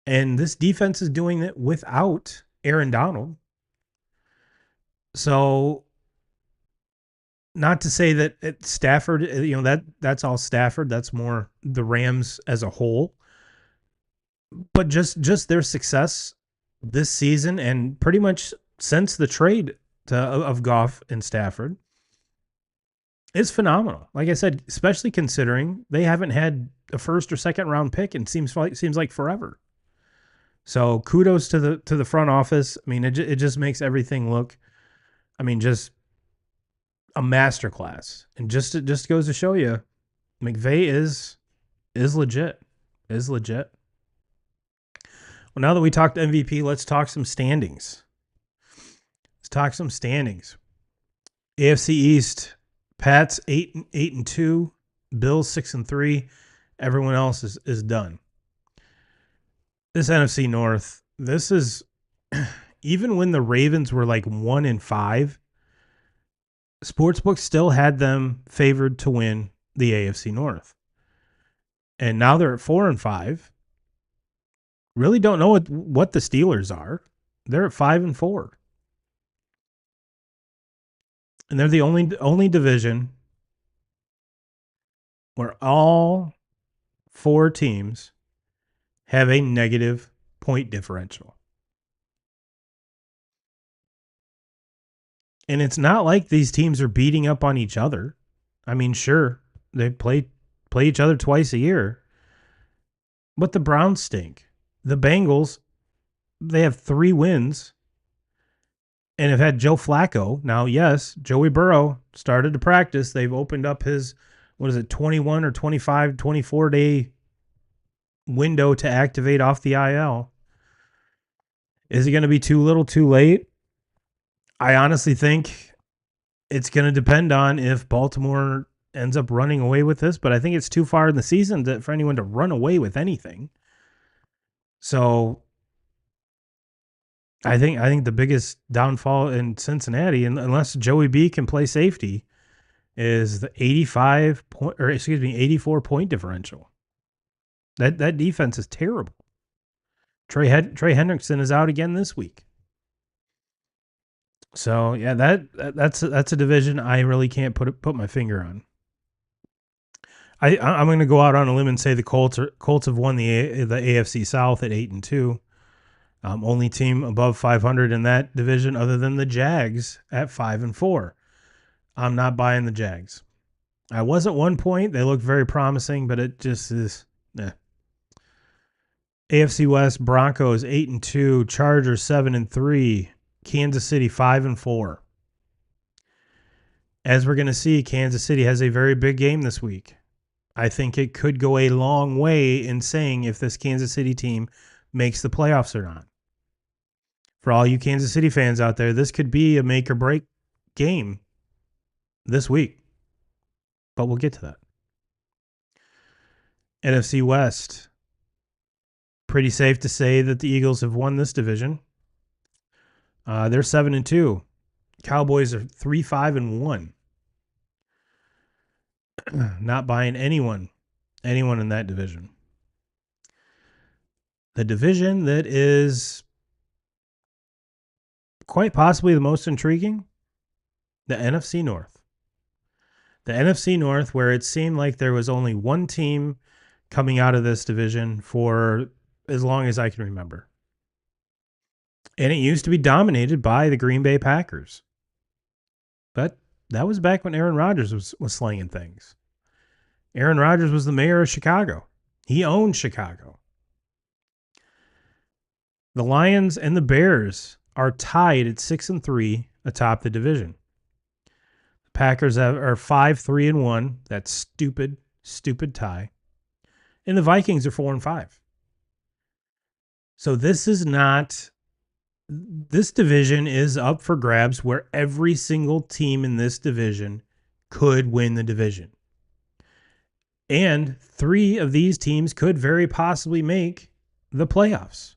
And this defense is doing it without Aaron Donald. So not to say that Stafford, that's all Stafford. That's more the Rams as a whole. But just their success this season and pretty much since the trade of Goff and Stafford is phenomenal. Like I said, especially considering they haven't had a first or second round pick and seems like forever. So kudos to the front office. I mean, it just makes everything look, just a masterclass. And just goes to show you, McVay is legit. Is legit. Well, now that we talked MVP, let's talk some standings. AFC East, Pats 8-2, Bills 6-3. Everyone else is done. This NFC North, this is even when the Ravens were like 1-5, Sportsbook still had them favored to win the AFC North. And now they're at 4-5. Really don't know what the Steelers are. They're at 5-4. And they're the only division where all four teams have a negative point differential. And it's not like these teams are beating up on each other. I mean, sure, they play each other twice a year. But the Browns stink. The Bengals, they have 3 wins and have had Joe Flacco. Now, yes, Joey Burrow started to practice. They've opened up his, 21 or 25, 24-day window to activate off the IL. Is it going to be too little, too late? I honestly think it's going to depend on if Baltimore ends up running away with this, but I think it's too far in the season for anyone to run away with anything. So I think the biggest downfall in Cincinnati, unless Joey B can play safety, is the 84 point differential. That defense is terrible. Trey Hendrickson is out again this week. So yeah, that's a division I really can't put my finger on. I'm going to go out on a limb and say the Colts have won the AFC South at 8-2. Only team above 500 in that division, other than the Jags at 5-4. I'm not buying the Jags. I was at one point; they looked very promising, but it just is. AFC West: Broncos 8-2, Chargers 7-3, Kansas City 5-4. As we're going to see, Kansas City has a very big game this week. I think it could go a long way in saying if this Kansas City team makes the playoffs or not. For all you Kansas City fans out there, this could be a make or break game this week. But we'll get to that. NFC West. Pretty safe to say that the Eagles have won this division. They're 7-2. Cowboys are 3-5-1. Not buying anyone in that division. The division that is quite possibly the most intriguing, the NFC North. The NFC North, where it seemed like there was only one team coming out of this division for as long as I can remember. And it used to be dominated by the Green Bay Packers. But that was back when Aaron Rodgers was slinging things. Aaron Rodgers was the mayor of Chicago. He owned Chicago. The Lions and the Bears are tied at 6-3 atop the division. The Packers are 5-3-1. That's stupid tie. And the Vikings are 4-5. So this division is up for grabs where every single team in this division could win the division. And 3 of these teams could very possibly make the playoffs.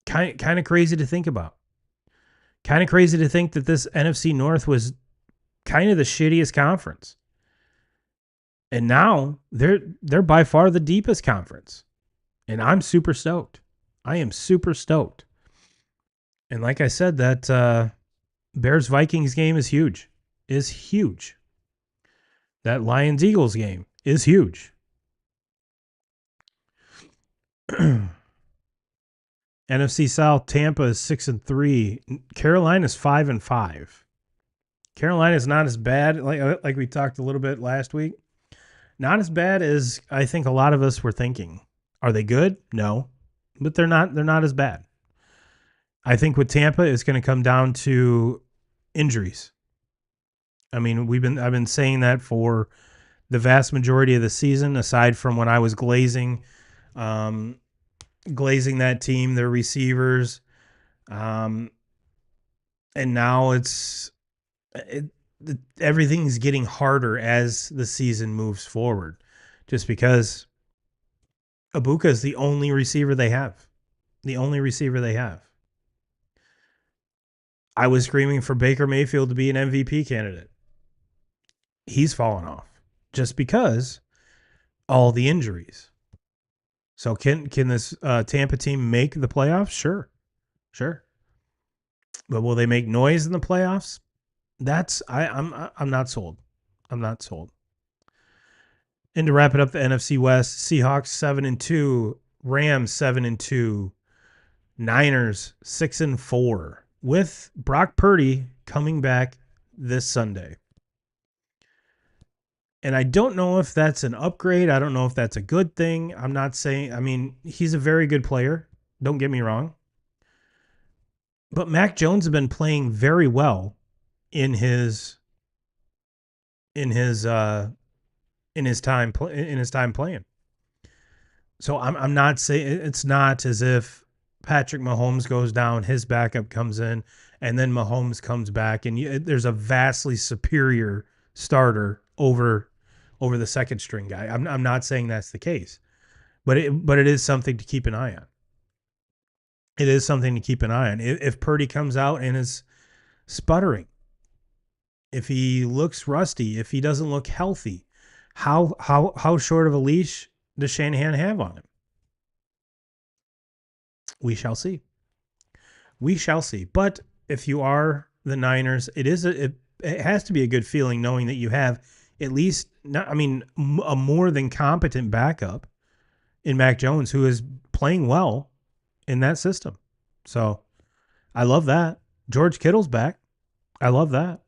Kind of crazy to think about. Kind of crazy to think that this NFC North was kind of the shittiest conference. And now they're by far the deepest conference. And I'm super stoked. I am super stoked. And like I said, that Bears-Vikings game is huge. Is huge. That Lions-Eagles game is huge. NFC South, Tampa is 6-3. Carolina's 5-5. Carolina's not as bad, like we talked a little bit last week. Not as bad as I think a lot of us were thinking. Are they good? No. But they're not as bad. I think with Tampa, it's going to come down to injuries. I mean, I've been saying that for the vast majority of the season, aside from when I was glazing that team, their receivers, and now everything's getting harder as the season moves forward, just because Ibuka is the only receiver they have. The only receiver they have. I was screaming for Baker Mayfield to be an MVP candidate. He's fallen off just because all the injuries. So can this Tampa team make the playoffs? Sure. But will they make noise in the playoffs? I'm not sold. I'm not sold. And to wrap it up, the NFC West, Seahawks 7-2, Rams 7-2, Niners 6-4, with Brock Purdy coming back this Sunday. And I don't know if that's an upgrade. I don't know if that's a good thing. I'm not saying, I mean, he's a very good player. Don't get me wrong. But Mac Jones has been playing very well in his time playing. So I'm not saying, it's not as if Patrick Mahomes goes down, his backup comes in, and then Mahomes comes back, and there's a vastly superior starter over the second string guy. I'm not saying that's the case, but it is something to keep an eye on. It is something to keep an eye on. If Purdy comes out and is sputtering, if he looks rusty, if he doesn't look healthy, how short of a leash does Shanahan have on him? We shall see. We shall see. But if you are the Niners, it has to be a good feeling knowing that you have at least, a more than competent backup in Mac Jones, who is playing well in that system. So I love that. George Kittle's back. I love that.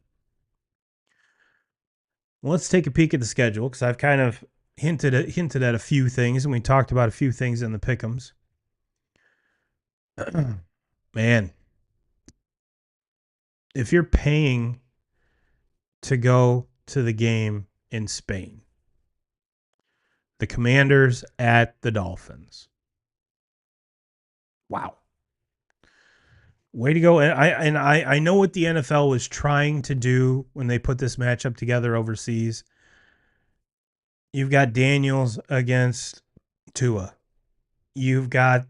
Well, let's take a peek at the schedule, because I've kind of hinted at a few things, and we talked about a few things in the pick'ems. Man, if you're paying to go to the game in Spain, the Commanders at the Dolphins. Wow. Way to go. And I know what the NFL was trying to do when they put this matchup together overseas. You've got Daniels against Tua. You've got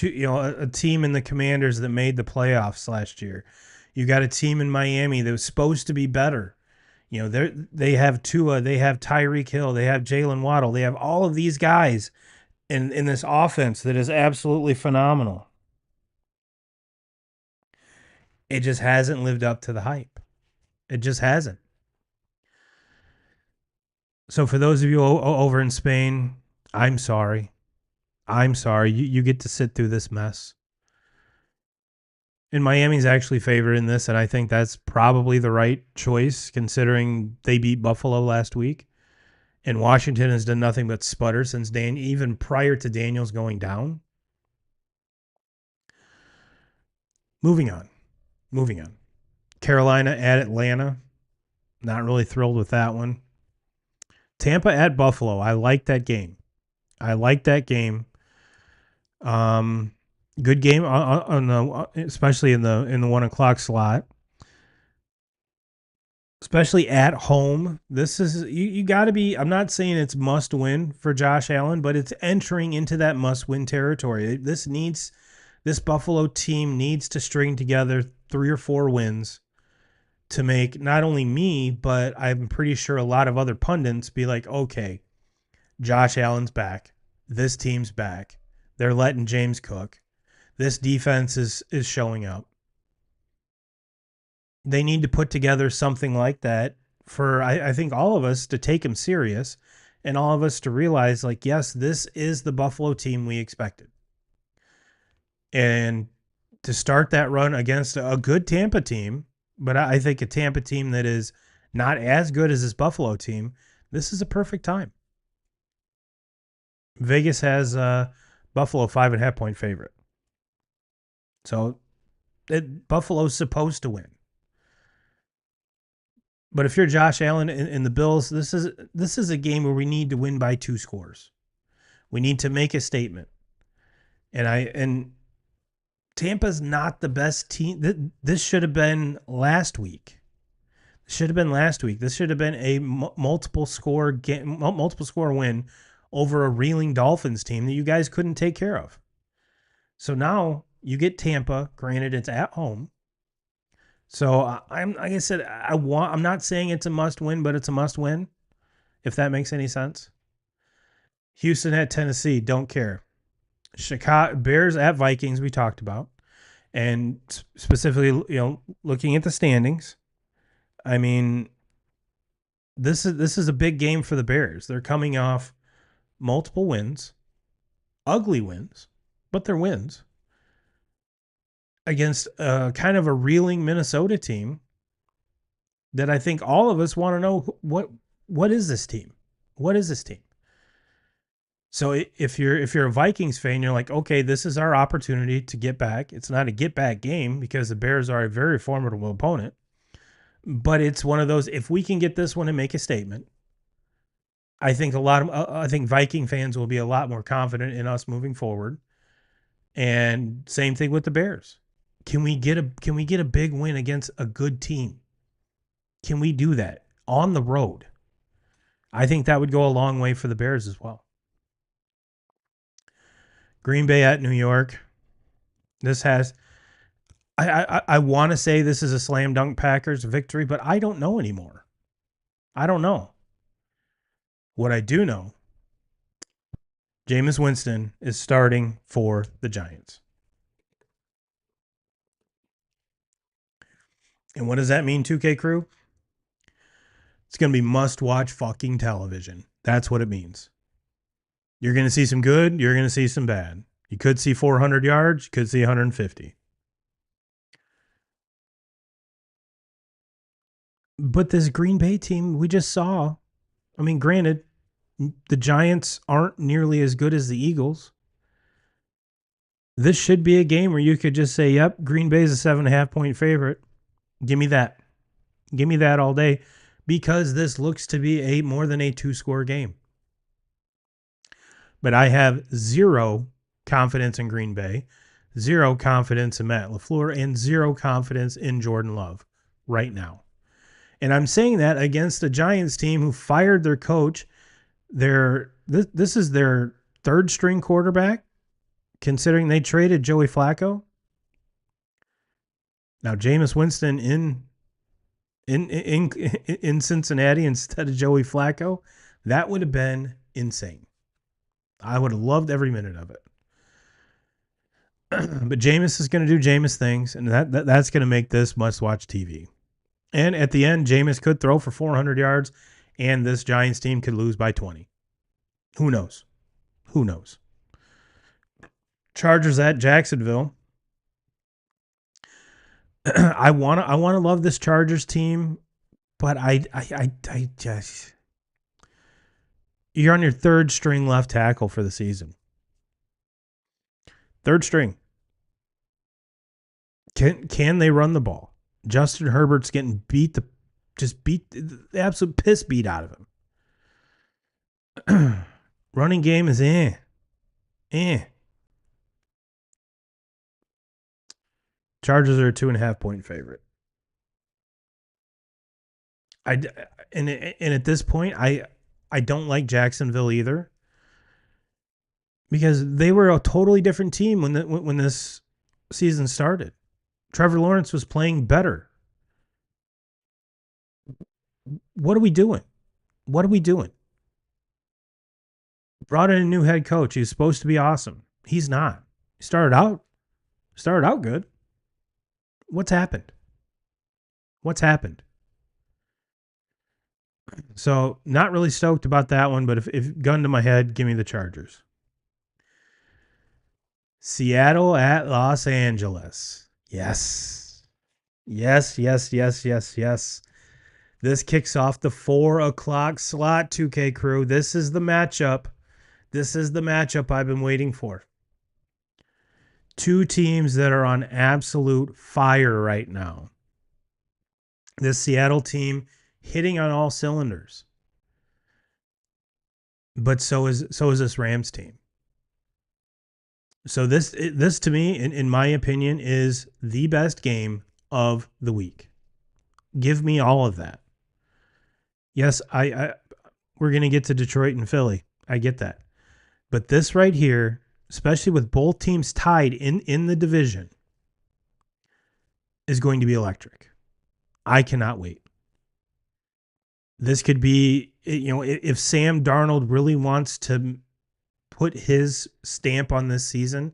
a team in the Commanders that made the playoffs last year. You got a team in Miami that was supposed to be better. They have Tua, they have Tyreek Hill, they have Jalen Waddle, they have all of these guys in this offense that is absolutely phenomenal. It just hasn't lived up to the hype. It just hasn't. So for those of you over in Spain, I'm sorry. You get to sit through this mess. And Miami's actually favored in this, and I think that's probably the right choice, considering they beat Buffalo last week. And Washington has done nothing but sputter since even prior to Daniels going down. Moving on. Moving on. Carolina at Atlanta. Not really thrilled with that one. Tampa at Buffalo. I like that game. Good game on the especially in the 1 o'clock slot. Especially at home. This is you got to be. I'm not saying it's must win for Josh Allen, but it's entering into that must win territory. This Buffalo team needs to string together 3 or 4 wins to make not only me, but I'm pretty sure a lot of other pundits be like, okay, Josh Allen's back. This team's back. They're letting James cook. This defense is showing up. They need to put together something like that for, I think, all of us to take them serious and all of us to realize, like, yes, this is the Buffalo team we expected. And to start that run against a good Tampa team, but I think a Tampa team that is not as good as this Buffalo team, this is a perfect time. Vegas has Buffalo 5.5 point favorite. So Buffalo's supposed to win. But if you're Josh Allen and the Bills, this is a game where we need to win by 2 scores. We need to make a statement. And Tampa's not the best team. This should have been last week. This should have been a multiple score win over a reeling Dolphins team that you guys couldn't take care of. So now you get Tampa. Granted, it's at home. So I'm like I said, I'm not saying it's a must win, but it's a must win. If that makes any sense. Houston at Tennessee, don't care. Chicago Bears at Vikings, we talked about, and specifically, looking at the standings. I mean, this is a big game for the Bears. They're coming off multiple wins, ugly wins, but they're wins against kind of a reeling Minnesota team that I think all of us want to know what is this team? What is this team? So if you're a Vikings fan, you're like, okay, this is our opportunity to get back. It's not a get back game because the Bears are a very formidable opponent, but it's one of those. If we can get this one and make a statement, I think I think Viking fans will be a lot more confident in us moving forward. And same thing with the Bears. Can we get a big win against a good team? Can we do that on the road? I think that would go a long way for the Bears as well. Green Bay at New York. This has, I want to say this is a slam dunk Packers victory, but I don't know anymore. I don't know. What I do know, Jameis Winston is starting for the Giants. And what does that mean, 2K crew? It's going to be must-watch fucking television. That's what it means. You're going to see some good. You're going to see some bad. You could see 400 yards. You could see 150. But this Green Bay team we just saw, I mean, granted, the Giants aren't nearly as good as the Eagles. This should be a game where you could just say, yep, Green Bay is a 7.5 point favorite. Give me that. Give me that all day because this looks to be a more than a 2-score game. But I have zero confidence in Green Bay, zero confidence in Matt LaFleur, and zero confidence in Jordan Love right now. And I'm saying that against the Giants team who fired their coach. This is their 3rd string quarterback, considering they traded Joey Flacco. Now Jameis Winston in Cincinnati instead of Joey Flacco, that would have been insane. I would have loved every minute of it. But Jameis is going to do Jameis things, and that's going to make this must-watch TV. And at the end, Jameis could throw for 400 yards, and this Giants team could lose by 20. Who knows? Who knows? Chargers at Jacksonville. I want to love this Chargers team, but I just, you're on your 3rd string left tackle for the season. 3rd string. Can they run the ball? Justin Herbert's getting beat the absolute piss beat out of him. Running game is eh. Chargers are a 2.5-point favorite. And at this point, I don't like Jacksonville either, because they were a totally different team when this season started. Trevor Lawrence was playing better. What are we doing? What are we doing? Brought in a new head coach. He's supposed to be awesome. He's not. He started out good. What's happened? What's happened? So not really stoked about that one, but if gun to my head, give me the Chargers. Seattle at Los Angeles. Yes. Yes. This kicks off the 4:00 slot, 2K crew. This is the matchup. I've been waiting for. Two teams that are on absolute fire right now. This Seattle team hitting on all cylinders. But so is this Rams team. So this to me, in my opinion, is the best game of the week. Give me all of that. Yes, we're going to get to Detroit and Philly. I get that. But this right here, especially with both teams tied in the division, is going to be electric. I cannot wait. This could be, if Sam Darnold really wants to put his stamp on this season,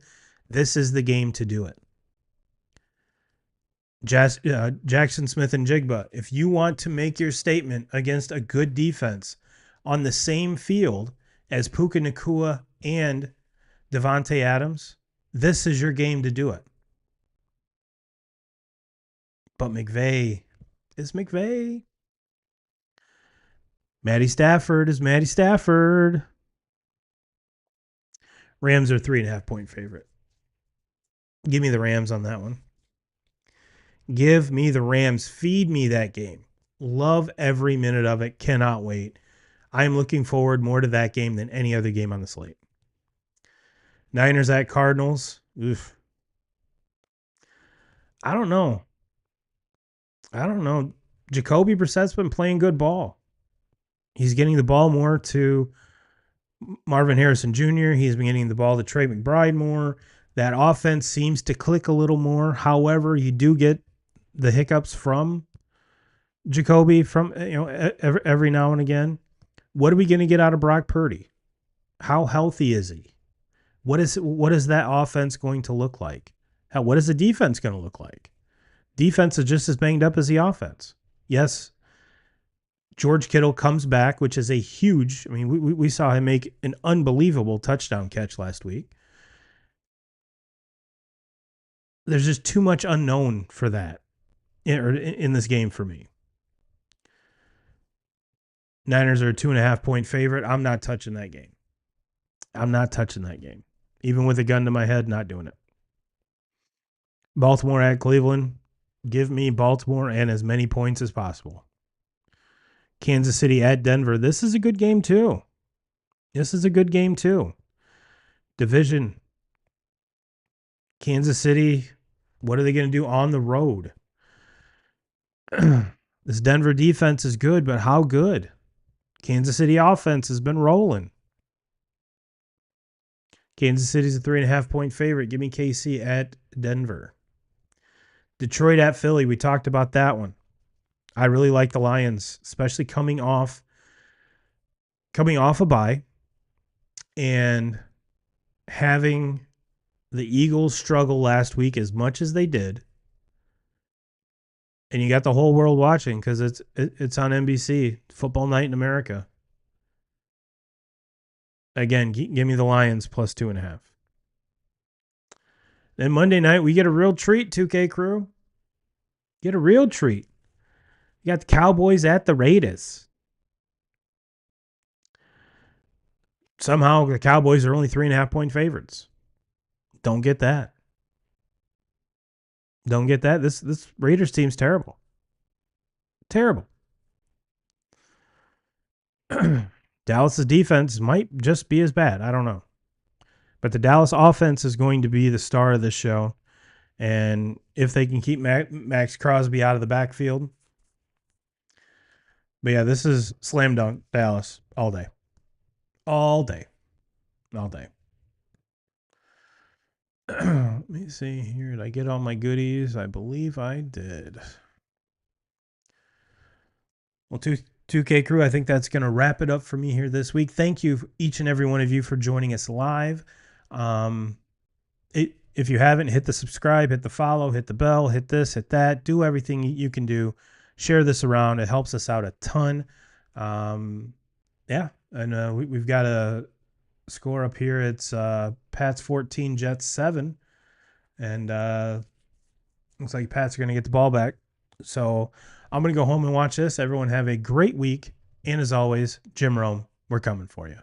this is the game to do it. Jackson Smith and Jigba, if you want to make your statement against a good defense on the same field as Puka Nacua and Devontae Adams, this is your game to do it. But McVay is McVay. Matty Stafford is Matty Stafford. Rams are 3.5-point favorite. Give me the Rams on that one. Give me the Rams. Feed me that game. Love every minute of it. Cannot wait. I'm looking forward more to that game than any other game on the slate. Niners at Cardinals. Oof. I don't know. Jacoby Brissett's been playing good ball. He's getting the ball more to Marvin Harrison Jr. He's been getting the ball to Trey McBride more. That offense seems to click a little more. However, you do get the hiccups from Jacoby from every now and again. What are we going to get out of Brock Purdy? How healthy is he? What is that offense going to look like? What is the defense going to look like? Defense is just as banged up as the offense. Yes, George Kittle comes back, which is a huge. I mean, we saw him make an unbelievable touchdown catch last week. There's just too much unknown for that in this game for me. Niners are a 2.5-point favorite. I'm not touching that game. Even with a gun to my head, not doing it. Baltimore at Cleveland. Give me Baltimore and as many points as possible. Kansas City at Denver. This is a good game too. Division. Kansas City, what are they going to do on the road? This Denver defense is good, but how good? Kansas City offense has been rolling. Kansas City's a 3.5-point favorite. Give me KC at Denver. Detroit at Philly. We talked about that one. I really like the Lions, especially coming off a bye and having the Eagles struggle last week as much as they did. And you got the whole world watching because it's on NBC, Football Night in America. Again, give me the Lions plus 2.5. Then Monday night, we get a real treat, 2K crew. Get a real treat. You got the Cowboys at the Raiders. Somehow the Cowboys are only 3.5-point favorites. Don't get that. Don't get that. This Raiders team's terrible. Terrible. Dallas's defense might just be as bad. I don't know. But the Dallas offense is going to be the star of this show. And if they can keep Max Crosby out of the backfield. But yeah, this is slam dunk Dallas all day. All day. All day. Let me see here. Did I get all my goodies? I believe I did. Well, 2K crew, I think that's going to wrap it up for me here this week. Thank you, each and every one of you, for joining us live. If you haven't, hit the subscribe, hit the follow, hit the bell, hit this, hit that. Do everything you can do. Share this around. It helps us out a ton. Yeah, and we've got a score up here. It's Pats 14, Jets 7. And looks like Pats are going to get the ball back. So I'm going to go home and watch this. Everyone have a great week. And as always, Jim Rome, we're coming for you.